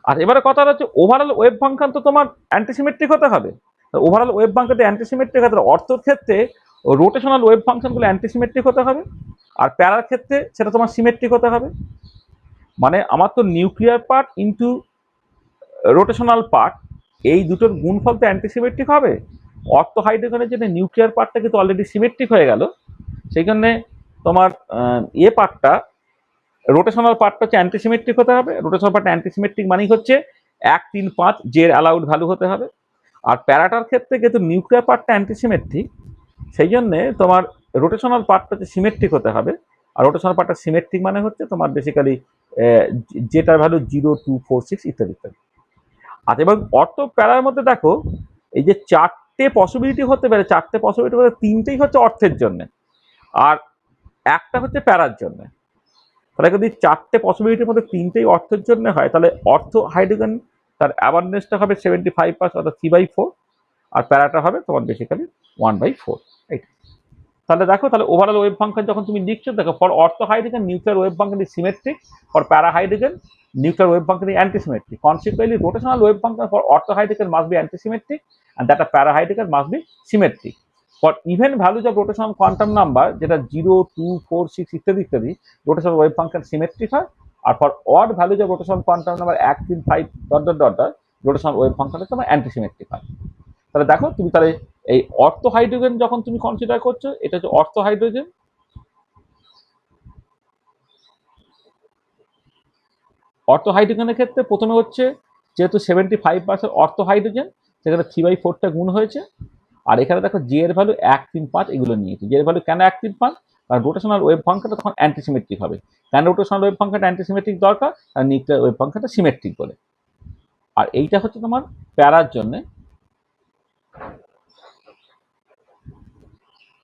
আর এবারে কথা হচ্ছে ওভারঅল ওয়েভ ফাংশন তো তোমার অ্যান্টিসিমেট্রিক হতে হবে। ওভারঅল ওয়েভ ফাংশন অ্যান্টিসিমেট্রিক হতে হবে, অর্থের ক্ষেত্রে রোটেশনাল ওয়েভ ফাংশনগুলো অ্যান্টিসিমেট্রিক হতে হবে, আর প্যারার ক্ষেত্রে সেটা তোমার সিমেট্রিক হতে হবে। মানে আমার তো nuclear part into rotational part এই দুটোর গুণফল তো অ্যান্টিসিমেট্রিক হবে। অর্থ হাইড্রোজেনের জন্য নিউক্লিয়ার পার্টটা কিন্তু অলরেডি সিমেট্রিক হয়ে গেল, সেই জন্যে তোমার পার্টটা রোটেশনাল পার্টটা হচ্ছে অ্যান্টিসিমেট্রিক হতে হবে। রোটেশনাল পার্ট অ্যান্টিসিমেট্রিক মানেই হচ্ছে 1 3 5 জের অ্যালাউড ভ্যালু হতে হবে। আর প্যারাটার ক্ষেত্রে যেহেতু নিউক্লিয়ার পার্টটা অ্যান্টিসিমেট্রিক সেই জন্যে তোমার রোটেশনাল পার্টটা হচ্ছে সিমেট্রিক হতে হবে। আর রোটেশনাল পার্টটা সিমেট্রিক মানে হচ্ছে তোমার বেসিক্যালি যেটার ভ্যালু 0 2 4 6 ইত্যাদি ইত্যাদি। আচ্ছা, এবং অর্থ প্যারার মধ্যে দেখো এই যে 4টে পসিবিলিটি হতে পারে, 4টে পসিবিলিটি মধ্যে 3টেই হচ্ছে অর্থের জন্য আর একটা হচ্ছে প্যারার জন্য। তাহলে যদি 4টে পসিবিলিটির মধ্যে 3টেই অর্থের জন্য হয় তাহলে অর্থ হাইড্রোজেন তার অ্যাবান্ডেন্সটা হবে 75% অর্থাৎ 3/4, আর প্যারাটা হবে তোমার বেসিক্যালি 1/4। এইটা তাহলে দেখো, তাহলে ওভারঅল ওয়েভ ফাংশন যখন তুমি লিখছো দেখো ফর অর্থ hydrogen nuclear wave function is symmetric, for প্যারা hydrogen nuclear wave function is antisymmetric. Consequently, rotational wave function for orthohydrogen must be antisymmetric, and that of parahydrogen must be symmetric. For even values of rotational quantum number, যেটা 0 2 4 6 ইত্যাদি ইত্যাদি, rotational wave function symmetric হয়। আর for odd values of rotational quantum number 1 3 5 dot dot dot dot rotational wave function হচ্ছে তোমার antisymmetric হয়। তাহলে দেখো তুমি তাহলে এই অর্থ হাইড্রোজেন যখন তুমি কনসিডার করছো এটা হচ্ছে অর্থ হাইড্রোজেন। অর্থ হাইড্রোজেনের ক্ষেত্রে প্রথমে হচ্ছে যেহেতু 75% অর্থ হাইড্রোজেন, সেখানে 3/4টা গুণ হয়েছে। আর এখানে দেখো জে এর ভ্যালু 1, 3, 5 এগুলো নিয়েছে। জে এর ভ্যালু কেন 1, 3, 5? কারণ রোটেশনাল ওয়েভ ফাংশনটা তখন অ্যান্টিসিমেট্রিক হবে। কেন রোটেশনাল ওয়েভ ফাংশনটা অ্যান্টিসিমেট্রিক দরকার? আর নিউক্লিয়ার ওয়েভ ফাংশনটা সিমেট্রিক বলে। আর এইটা হচ্ছে তোমার প্যারার জন্য,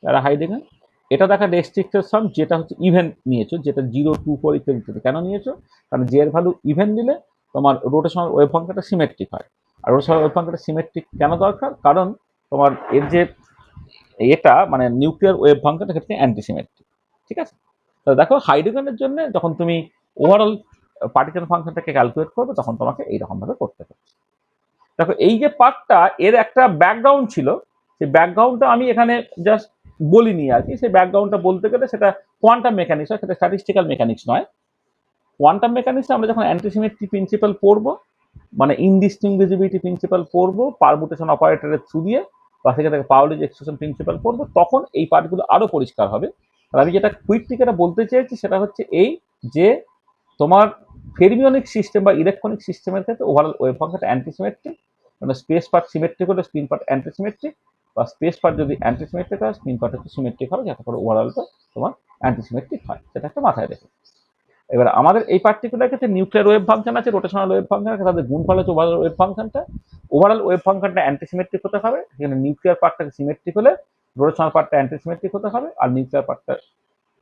প্যারা হাইড্রোজেন। এটা দেখা রেস্ট্রিক্টেড সাম, যেটা হচ্ছে ইভেন নিয়েছো, যেটা 0, 2, 4 ইত্যাদি ইত্যাদি। কেন নিয়েছো? কারণ জে এর ভ্যালু ইভেন দিলে তোমার রোটেশনাল ওয়েভ ফাংশনটা সিমেট্রিক হয়। আর রোটেশনাল ওয়েভ ফাংশনটা সিমেট্রিক কেন দরকার? কারণ তোমার এর যে এটা মানে নিউক্লিয়ার ওয়েভ ফাংশনটা ক্ষেত্রে অ্যান্টিসিমেট্রিক। ঠিক আছে? তো দেখো হাইড্রোজেনের জন্য যখন তুমি ওভারঅল পার্টিকেল ফাংশনটাকে ক্যালকুলেট করবে, তখন তোমাকে এইরকম ভাবে করতে হবে। দেখো এই যে পার্টটা, এর একটা ব্যাকগ্রাউন্ড ছিল, সেই ব্যাকগ্রাউন্ডটা আমি এখানে জাস্ট বলিনি আর কি। সেই ব্যাকগ্রাউন্ডটা বলতে গেলে সেটা কোয়ান্টাম মেকানিক্স হয়, সেটা স্ট্যাটিস্টিক্যাল মেকানিক্স নয়। কোয়ান্টাম মেকানিক্সে আমরা যখন অ্যান্টিসিমেট্রি প্রিন্সিপাল পড়বো, মানে ইনডিস্টিংগুইজিবিলিটি প্রিন্সিপাল পড়বো, পারমুটেশন অপারেটরের থ্রু দিয়ে, বা সেখান থেকে পাউলিজ এক্সক্লুশন প্রিন্সিপাল পড়বো, তখন এই পার্টগুলো আরো পরিষ্কার হবে। আর আমি যেটা কুইকলি যেটা বলতে চেয়েছি সেটা হচ্ছে এই, যে তোমার ফেরমিওনিক সিস্টেম বা ইলেকট্রনিক সিস্টেমের ক্ষেত্রে ওভারঅল ওয়েভ ফাংশনটা অ্যান্টিসিমেট্রিক। মানে স্পেস পার্ট সিমেট্রিক হলে স্পিন পার্ট অ্যান্টিসিমেট্রিক, বা স্পেস পার্ট যদি অ্যান্টিসিমেট্রিক হয়, স্পিন পার্ট হচ্ছে সিমেট্রিক হবে, যাতে করে ওভারঅলটা তোমার অ্যান্টিসিমেট্রিক হয়। সেটা একটা মাথায় রেখে, এবার আমাদের এই পার্টিকুলার ক্ষেত্রে নিউক্লিয়ার ওয়েভ ফাংশন আছে, রোটেশনাল ওয়েভ ফাংশন আছে, তাদের গুণফল হচ্ছে ওভারঅল ওয়েভ ফাংশনটা। ওভারঅল ওয়েভ ফাংশনটা অ্যান্টিসিমেট্রিক হতে হবে, সেখানে নিউক্লিয়ার পার্টটাকে সিমেট্রিক হলে রোটেশনাল পার্টটা অ্যান্টিসিমেট্রিক হতে হবে, আর নিউক্লিয়ার পার্টটা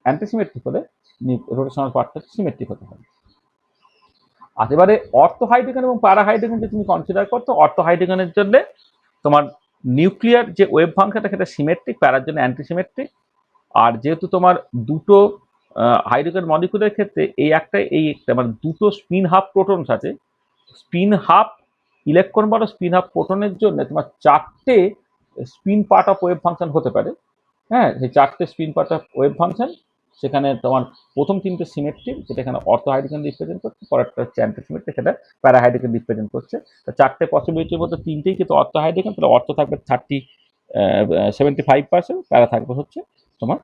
অ্যান্টিসিমেট্রিক হলে রোটেশনাল পার্টটা সিমেট্রিক হতে হবে। আর এবারে অর্থ হাইড্রোজেন এবং প্যারা হাইড্রোজেন যে তুমি কনসিডার করতো, অর্থ হাইড্রোজেনের জন্য তোমার নিউক্লিয়ার যে ওয়েভ ফাংশনটা সেটা সিমেট্রিক, প্যারার জন্য অ্যান্টিসিমেট্রিক। আর যেহেতু তোমার দুটো হাইড্রোজেন মলিকুলের ক্ষেত্রে এই একটা মানে দুটো স্পিন হাফ প্রোটনস আছে, স্পিন হাফ ইলেকট্রন বলো স্পিন হাফ প্রোটনের জন্য তোমার 4টে spin part of wave function হতে পারে। হ্যাঁ, সেই 4টে spin part of wave function, সেখানে তোমার প্রথম 3টে সিমেট্রিক, যেটা এখানে অর্থ হাইড্রোজেন রিপ্রেজেন্ট করছে, পরেরটা হচ্ছে অ্যান্টিসিমেট্রিক, সেটা প্যারা হাইড্রোজেন রিপ্রেজেন্ট করছে। তো 4টে পসিবিলিটির মধ্যে 3টেই কিন্তু অর্থ হাইড্রোজেন, তাহলে অর্থ থাকবে 75%, প্যারা থাকবে হচ্ছে তোমার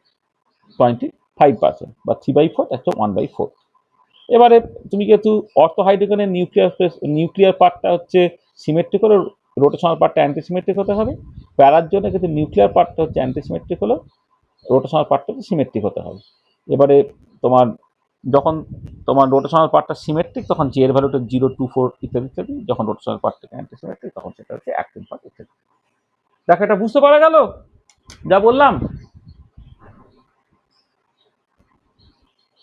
25%, বা 3/4 একটা 1/4। এবারে তুমি যেহেতু অর্থ হাইড্রোজেনের নিউক্লিয়ার পার্টটা হচ্ছে সিমেট্রিক হলো, রোটেশনাল পার্টটা অ্যান্টিসিমেট্রিক হতে হবে। প্যারার জন্য কিন্তু নিউক্লিয়ার পার্টটা হচ্ছে অ্যান্টিসিমেট্রিক হলো, রোটেশনাল পার্টটা হচ্ছে সিমেট্রিক হতে হবে। এবারে তোমার যখন তোমার রোটেশনাল পার্টটা সিমেট্রিক, তখন জি এর ভ্যালুটা 0, 2, 4 ইত্যাদি ইত্যাদি। যখন রোটেশনাল পার্টটা অ্যান্টিসিমেট্রিক, তখন সেটা হচ্ছে 1, 3, 5 ইত্যাদি। দেখো এটা বুঝতে পারা গেল যা বললাম?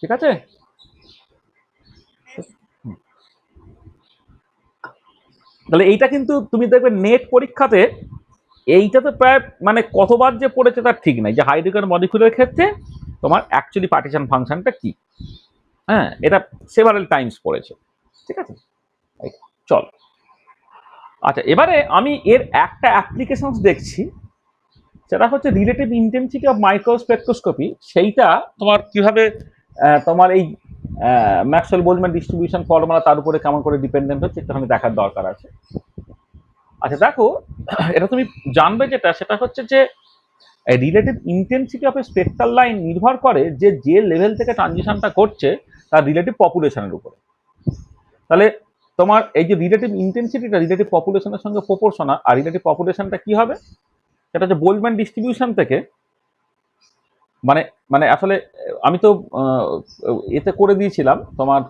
ঠিক আছে? তাহলে এইটা কিন্তু তুমি দেখবে নেট পরীক্ষাতে এইটা তো প্রায় মানে কতবার যে পড়েছে তার ঠিক নাই, যে হাইড্রোজেন মলিকুলের ক্ষেত্রে তোমার অ্যাকচুয়ালি পার্টিশন ফাংশনটা কি। হ্যাঁ, এটা সেভারাল টাইমস পড়েছে। ঠিক আছে, চল। আচ্ছা, এবারে আমি এর একটা অ্যাপ্লিকেশন দেখছি, সেটা হচ্ছে রিলেটিভ ইন্টেন্সিটি অফ মাইক্রোস্পেকট্রোস্কোপি। সেইটা তোমার কিভাবে তোমার এই ম্যাক্সওয়েল বোলম্যান ডিস্ট্রিবিউশন ফর্মুলা তার উপরে কেমন করে ডিপেন্ডেন্ট হচ্ছে, একটুখানি দেখার দরকার আছে। আচ্ছা দেখো, এটা তুমি জানবে যেটা, সেটা হচ্ছে যে relative intensity of A spectral line নির্ভর করে যে লেভেল থেকে ট্রানজিশনটা করছে তার রিলেটিভ পপুলেশনের উপরে। তাহলে তোমার এই যে রিলেটিভ ইন্টেন্সিটিটা রিলেটিভ পপুলেশনের সঙ্গে প্রপোর্শনাল, আর রিলেটিভ পপুলেশনটা কি হবে, সেটা হচ্ছে বোলম্যান ডিস্ট্রিবিউশন থেকে, মানে মানে আসলে আমি তো এতে করে দিয়েছিলাম তোমার,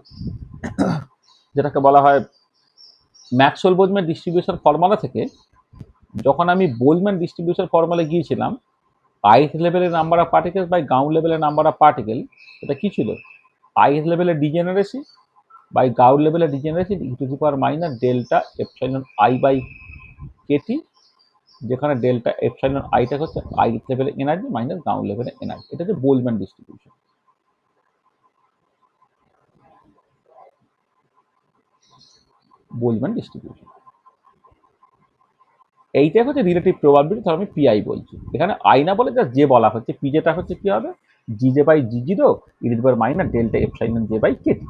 যেটাকে বলা হয় ম্যাক্সওয়েল বোলম্যান ডিস্ট্রিবিউশন ফর্মুলা থেকে। যখন আমি বোলম্যান ডিস্ট্রিবিউশন ফর্মুলা গিয়েছিলাম, ith লেভেলের number of particle by ground লেভেলের নাম্বার অফ পার্টিকেল, এটা কি ছিল? ith লেভেলের ডিজেনারেসি বাই গাউন লেভেলের degeneracy e to the power minus delta epsilon i by Katie, যেখানে ডেল্টা এপসাইলন আইটা হচ্ছে ith লেভেলের এনার্জি মাইনাস গাউন লেভেলের এনার্জি। এটা হচ্ছে বোলম্যান ডিস্ট্রিবিউশন। বোলম্যান ডিস্ট্রিবিউশন এইটাই হচ্ছে রিলেটিভ প্রবাবিলিটি, ধর আমি পিআই বলছি, এখানে আই না বলে জাস্ট জে বলা হচ্ছে। পি যেটা হচ্ছে কি হবে, g J by g zero e to the power minus delta epsilon J by kT.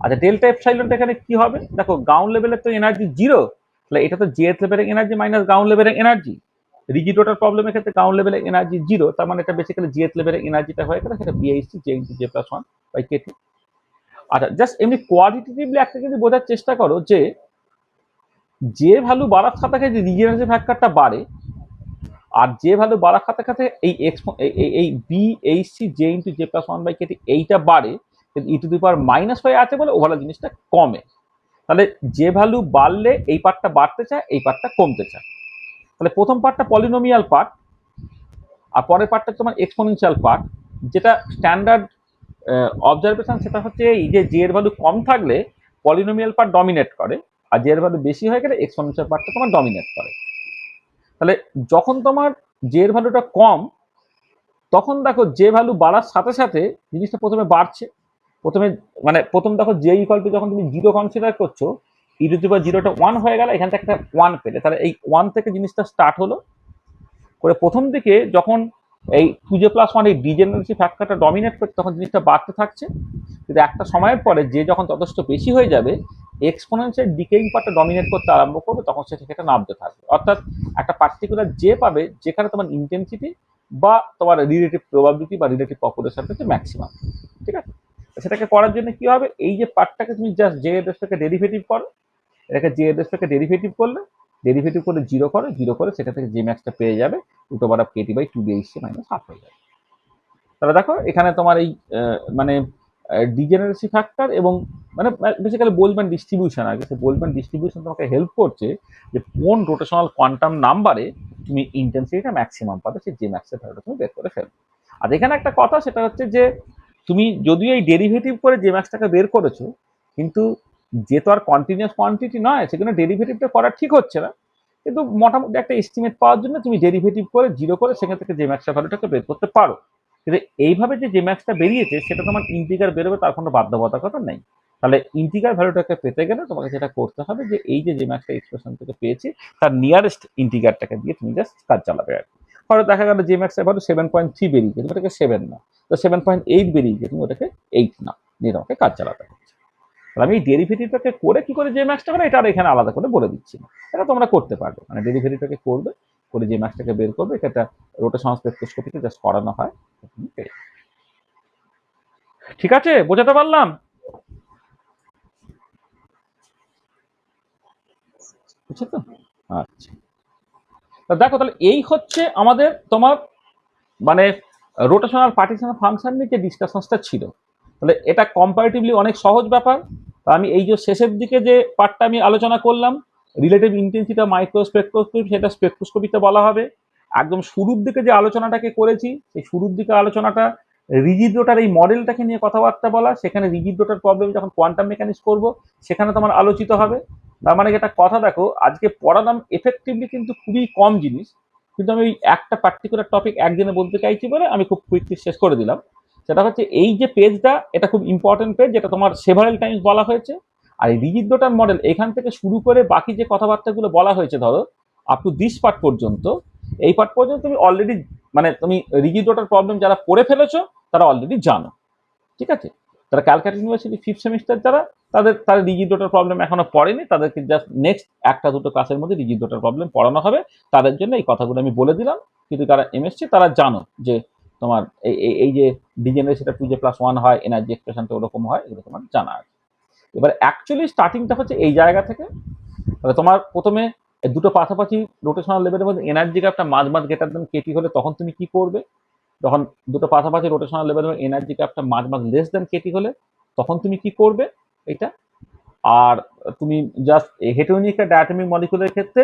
আচ্ছা, ডেল্টা এপসাইলনটা এখানে কি হবে? দেখো গাউন লেভেলের তো এনার্জি 0, তাহলে এটা তো জে লেভেলের এনার্জি মাইনাস গাউন লেভেলের এনার্জি। রিজিডোটার প্রবলেমের ক্ষেত্রে গাউন লেভেলের এনার্জি 0, তার মানে এটা বেসিক্যালি জি লেভেলের এনার্জিটা হয়ে গেলে সেটা BIC J into J plus 1 by kT. আচ্ছা, জাস্ট এমনি কোয়ালিটেটিভলি একটা যদি বোঝার চেষ্টা করো, যে যে ভ্যালু বাড়ার সাথে সাথে রিজেনারেশন ফ্যাক্টরটা বাড়ে, আর যে ভ্যালু বাড়ার সাথে সাথে এই এই B H C J into J plus one by KT এইটা বাড়ে, কিন্তু e to the power minus five আছে বলে ওভারঅল জিনিসটা কমে। তাহলে যে ভ্যালু বাড়লে এই পার্টটা বাড়তে চায়, এই পার্টটা কমতে চায়। তাহলে প্রথম পার্টটা পলিনোমিয়াল পার্ট, আর পরের পার্টটা তোমার এক্সপোনেনশিয়াল পার্ট। যেটা স্ট্যান্ডার্ড অবজারভেশন সেটা হচ্ছে এই যে জে এর ভ্যালু কম থাকলে পলিনোমিয়াল পার্ট ডমিনেট করে, আর জে এর ভ্যালু বেশি হয়ে গেলে এক্সপোনেনশিয়াল পার্টটা তোমার ডমিনেট করে। তাহলে যখন তোমার জে এর ভ্যালুটা কম, তখন দেখো যে ভ্যালু বাড়ার সাথে সাথে জিনিসটা প্রথমে বাড়ছে। প্রথমে মানে প্রথম দেখো জে ইকুয়াল টু যখন তুমি জিরো কনসিডার করছো, ই টু দি পাওয়ার জিরোটা ওয়ান হয়ে গেল, এখান থেকে একটা ওয়ান পেলে, তাহলে এই ওয়ান থেকে জিনিসটা স্টার্ট হলো করে। প্রথম দিকে যখন এই টু জে প্লাস ওয়ান এই ডিজেনারেসি ফ্যাক্টরটা ডমিনেট করছে, তখন জিনিসটা বাড়তে থাকছে। কিন্তু একটা সময়ের পরে যে যখন যথেষ্ট বেশি হয়ে যাবে, এক্সপোনেনশিয়াল ডিকেইং পার্টটা ডমিনেট করতে আরম্ভ করবে, তখন সেটা থেকে নামতে থাকবে। অর্থাৎ একটা পার্টিকুলার যে পাবে যেখানে তোমার ইন্টেন্সিটি বা তোমার রিলেটিভ প্রবাবিলিটি বা রিলেটিভ পপুলেশন হচ্ছে ম্যাক্সিমাম। ঠিক আছে, সেটাকে করার জন্য কি হবে, এই যে পার্টটাকে তুমি জাস্ট জে এর রেসপেক্টে ডেরিভেটিভ করো, এটাকে জে এর রেসপেক্টে ডেরিভেটিভ করলে, ডেরিভেটিভ করে জিরো করে সেটা থেকে যে ম্যাক্সটা পেয়ে যাবে root over of kT by two বিএইচসি মাইনাস হাফ হয়ে যাবে। তাহলে দেখো এখানে তোমার এই মানে ডিজেনারেসি ফ্যাক্টর এবং মানে বেসিক্যালি বোলম্যান ডিস্ট্রিবিউশন, আগে সে বোলম্যান ডিস্ট্রিবিউশন তোমাকে হেল্প করছে যে কোন রোটেশনাল কোয়ান্টাম নাম্বারে তুমি ইন্টেন্সিটিটা ম্যাক্সিমাম পাবে, সেই যে ম্যাক্সের ভ্যালুটা তুমি বের করে ফেলবে। আর এখানে একটা কথা, সেটা হচ্ছে যে তুমি যদিও এই ডেরিভেটিভ করে যে ম্যাক্সটাকে বের করেছো, কিন্তু যে তো আর কন্টিনিউয়াস কোয়ান্টিটি নয়, সেখানে ডেরিভেটিভটা করা ঠিক হচ্ছে না। কিন্তু মোটামুটি একটা এস্টিমেট পাওয়ার জন্য তুমি ডেরিভেটিভ করে জিরো করে সেখান থেকে যে ম্যাক্সের ভ্যালুটাকে বের করতে পারো। কিন্তু এইভাবে যে ম্যাক্সটা বেরিয়েছে সেটা তোমার ইন্টিগ্রাল বেরোবে, তার কোনো বাধ্যবাধকতা নেই। তাহলে ইন্টিগ্রাল ভ্যালুটাকে পেতে গেলে তোমাকে যেটা করতে হবে, যে এই যে ম্যাক্সটা এক্সপ্রেশন থেকে পেয়েছি তার নিয়ারেস্ট ইন্টিগ্রালটাকে দিয়ে তুমি জাস্ট কাজ চালাবে আর কি। হয়তো দেখা গেল যে ম্যাক্সের ভ্যালু 7.3 বেরিয়েছে, তুমি ওটাকে 7 না, তো 7.8 বেরিয়েছে, তুমি ওটাকে 8 না, নিয়ে তোমাকে কাজ চালাতে হচ্ছে। তাহলে আমি এই ডেরিভেটিভটাকে করে কি করে যে ম্যাক্সটা করে এটা আর এখানে আলাদা করে বলে দিচ্ছি না, এটা তোমরা করতে পারবে। মানে ডেরিভেটিভটাকে করবে, করে যে ম্যাক্সটাকে বের করবে, এটা রোটেশনাল স্পেকট্রোস্কোপিতে জাস্ট করানো হয়। ঠিক আছে, বোঝাতে পারলাম? বুঝছো তো? আচ্ছা, তা দেখো তাহলে এই হচ্ছে আমাদের তোমার মানে রোটেশনাল পার্টিশনাল ফাংশন নিয়ে যে ডিসকাশনসটা ছিল। তাহলে এটা কম্পারেটিভলি অনেক সহজ ব্যাপার। তা আমি এই যে শেষের দিকে যে পার্টটা আমি আলোচনা করলাম, রিলেটিভ ইন্টেন্সিটি মাইক্রো স্পেকট্রোস্কোপি, সেটা স্পেকট্রোস্কোপিতে বলা হবে। একদম শুরুর দিকে যে আলোচনাটাকে করেছি, সেই শুরুর দিকে আলোচনাটা রিজিড রোটার এই মডেলটাকে নিয়ে কথাবার্তা বলা, সেখানে রিজিড রোটার প্রবলেম যখন কোয়ান্টাম মেকানিক্স করবো সেখানে তোমার আলোচিত হবে। তার মানে একটা কথা দেখো, আজকে পড়ালাম এফেক্টিভলি কিন্তু খুবই কম জিনিস, কিন্তু আমি ওই একটা পার্টিকুলার টপিক একদিনে বলতে চাইছি বলে আমি খুব কুইকলি শেষ করে দিলাম। সেটা হচ্ছে এই যে পেজটা, এটা খুব ইম্পর্টেন্ট পেজ, যেটা তোমার সেভারেল টাইমস বলা হয়েছে। আর এই রিজিড রোটার মডেল এখান থেকে শুরু করে বাকি যে কথাবার্তাগুলো বলা হয়েছে, ধরো আপ টু দিস পার্ট পর্যন্ত, এই পার্ট পর্যন্ত তুমি অলরেডি মানে তুমি রিজিড রোটার প্রবলেম যারা পড়ে ফেলেছো তারা অলরেডি জানো। ঠিক আছে, তারা ক্যালকাটা ইউনিভার্সিটি ফিফথ সেমিস্টার যারা, তাদের রিজিড রোটার প্রবলেম এখনো পড়েনি, তাদেরকে জাস্ট নেক্সট একটা দুটো ক্লাসের মধ্যে রিজিড রোটার প্রবলেম পড়ানো হবে। তাদের জন্য এই কথাগুলো আমি বলে দিলাম। কিন্তু তারা এমএসসি তারা জানো যে তোমার এই যে ডিজেনারেসিটা টু জে প্লাস ওয়ান হয়, এনার্জি এক্সপ্রেশনটা ওরকম হয়, এগুলো তোমার জানা আছে। এবার অ্যাকচুয়ালি স্টার্টিংটা হচ্ছে এই জায়গা থেকে। তাহলে তোমার প্রথমে দুটো পাশাপাশি রোটেশনাল লেভেলের মধ্যে এনার্জি গ্যাপটা মাঝ গ্রেটার দেন কেটি হলে তখন তুমি কি করবে, যখন দুটো পাশাপাশি রোটেশনাল লেভেলের এনার্জি গ্যাপটা মাঝ লেস দেন কেটি হলে তখন তুমি কি করবে এটা। আর তুমি জাস্ট হেটেরোনিক ডায়াটমিক মলিকুলের ক্ষেত্রে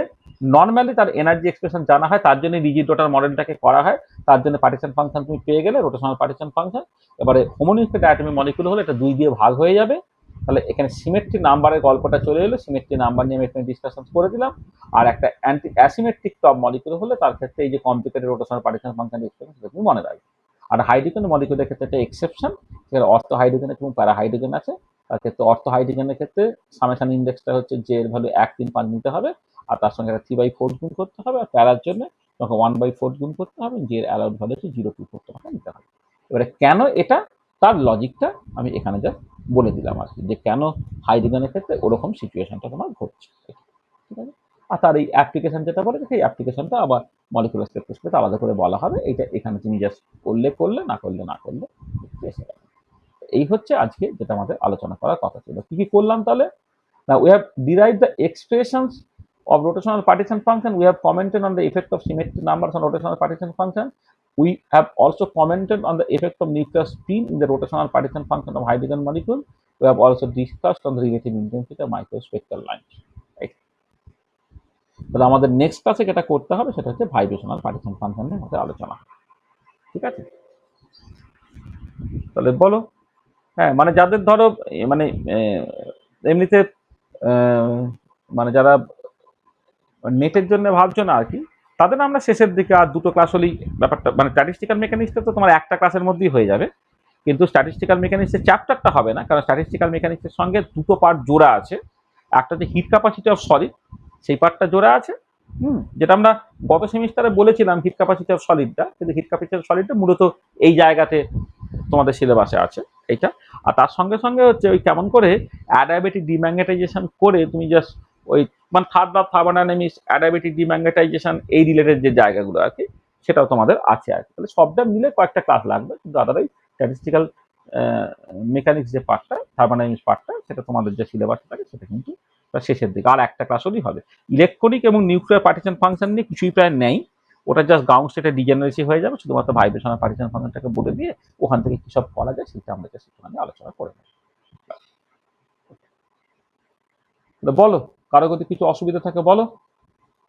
নর্মালি তার এনার্জি এক্সপ্রেশন জানা হয়, তার জন্য রিজিড রোটার মডেলটাকে করা হয়। তার জন্য পার্টিশন ফাংশন তুমি পেয়ে গেলে, রোটেশনাল পার্টিশন ফাংশন। এবারে হোমোনিক ডায়াটমিক মলিকুল হলে এটা 2 দিয়ে ভাগ হয়ে যাবে। তাহলে এখানে সিমেট্রি নাম্বারের গল্পটা চলে এলো, সিমেট্রি নাম্বার নিয়ে আমি এখানে ডিসকাশন করে দিলাম। আর একটা অ্যান্টি অ্যাসিমেট্রিক টপ মলিকুল হলে তার ক্ষেত্রে এই যে complicated rotational partition function expression সেটা তুমি মনে রাখবে। আর হাইড্রোজেন মলিকুলের ক্ষেত্রে একটা এক্সেপশন, সেখানে অর্থ হাইড্রোজেন এবং প্যারা হাইড্রোজেন আছে। তার ক্ষেত্রে অর্থ হাইড্রোজেনের ক্ষেত্রে সামেশন ইন্ডেক্সটা হচ্ছে যে এর ভ্যালু 1, 3, 5 নিতে হবে, আর তার সঙ্গে একটা 3/4 গুণ করতে হবে, আর প্যারার জন্য তোমাকে 1/4 গুণ করতে হবে, যে এর অ্যালাউড ভ্যালু হচ্ছে 0.24 তোমাকে নিতে হবে। এবারে কেন এটা, তার লজিকটা আমি এখানে জাস্ট বলে দিলাম আর কি, যে কেন হাইড্রোজেনের ক্ষেত্রে ওরকম সিচুয়েশনটা তোমার ঘটছে। ঠিক আছে, আর তার এই অ্যাপ্লিকেশন যেটা বলে, সেই অ্যাপ্লিকেশনটা আবার মলিকুলার স্পেকট্রোস্কোপিতে আলাদা করে বলা হবে। এটা এখানে তুমি জাস্ট করলে না করলে এসে যাবে। এই হচ্ছে আজকে যেটা আমাদের আলোচনা করার কথা ছিল। কি কি করলাম তাহলে? না, we have derive the expressions of rotational partition function, we have commented on the effect of symmetry numbers on rotational partition function. We have also commented on the effect of nuclear spin in the rotational partition function of hydrogen molecule. We have also discussed on the relative intensity of microspectral lines. Right? তাহলে আমাদের নেক্সট ক্লাসে যেটা করতে হবে সেটা হচ্ছে ভাইব্রেশনাল পার্টিশন ফাংশন নিয়ে আমাদের আলোচনা। ঠিক আছে, তাহলে বলো। হ্যাঁ, মানে যাদের ধরো মানে এমনিতে মানে যারা নেটের জন্য ভাবছো না আর কি, তাদের আমরা শেষের দিকে আর দুটো ক্লাস হলেই ব্যাপারটা, মানে স্ট্যাটিস্টিক্যাল মেকানিক্সটা তো তোমার একটা ক্লাসের মধ্যেই হয়ে যাবে, কিন্তু স্ট্যাটিস্টিক্যাল মেকানিক্সের চ্যাপ্টারটা হবে না, কারণ স্ট্যাটিস্টিক্যাল মেকানিক্সের সঙ্গে দুটো পার্ট জোড়া আছে। একটা যে হিট ক্যাপাসিটি অফ সলিড, সেই পার্টটা জোড়া আছে, যেটা আমরা গত সেমিস্টারে বলেছিলাম হিট ক্যাপাসিটি অফ সলিডটা, কিন্তু হিট ক্যাপাসিটি অফ সলিডটা মূলত এই জায়গাতে তোমাদের সিলেবাসে আছে এইটা। আর তার সঙ্গে সঙ্গে হচ্ছে ওই কেমন করে অ্যাডায়াবেটিক ডিম্যাগনেটাইজেশন করে তুমি জাস্ট ওই মানে থার্ড বা থার্বানামিস অ্যাডায়াবেটিক ডিম্যাগনেটাইজেশন এই রিলেটেড যে জায়গাগুলো আর কি, সেটাও তোমাদের আছে আর কি। তাহলে সবটা মিলে কয়েকটা ক্লাস লাগবে, কিন্তু আদারওয়াইজ স্ট্যাটিস্টিক্যাল মেকানিক্স যে পার্টটা, থার্বানামিস পার্টটা, সেটা তোমাদের যে সিলেবাস থাকে সেটা কিন্তু তার শেষের দিকে আর একটা ক্লাস হলেই হবে। ইলেকট্রনিক এবং নিউক্লিয়ার পার্টিশন ফাংশন নিয়ে কিছুই প্রায় নেই, ওটা জাস্ট গ্রাউন্ড স্টেটে ডিজেনারেসি হয়ে যাবে, শুধুমাত্র ভাইব্রেশনাল পার্টিশন ফাংশনটাকে বলে দিয়ে ওখান থেকে কি সব করা যায় সেটা আমরা জাস্ট একটুখানি আলোচনা করে নেব। বলো, কারো যদি কিছু অসুবিধা থাকে বলো।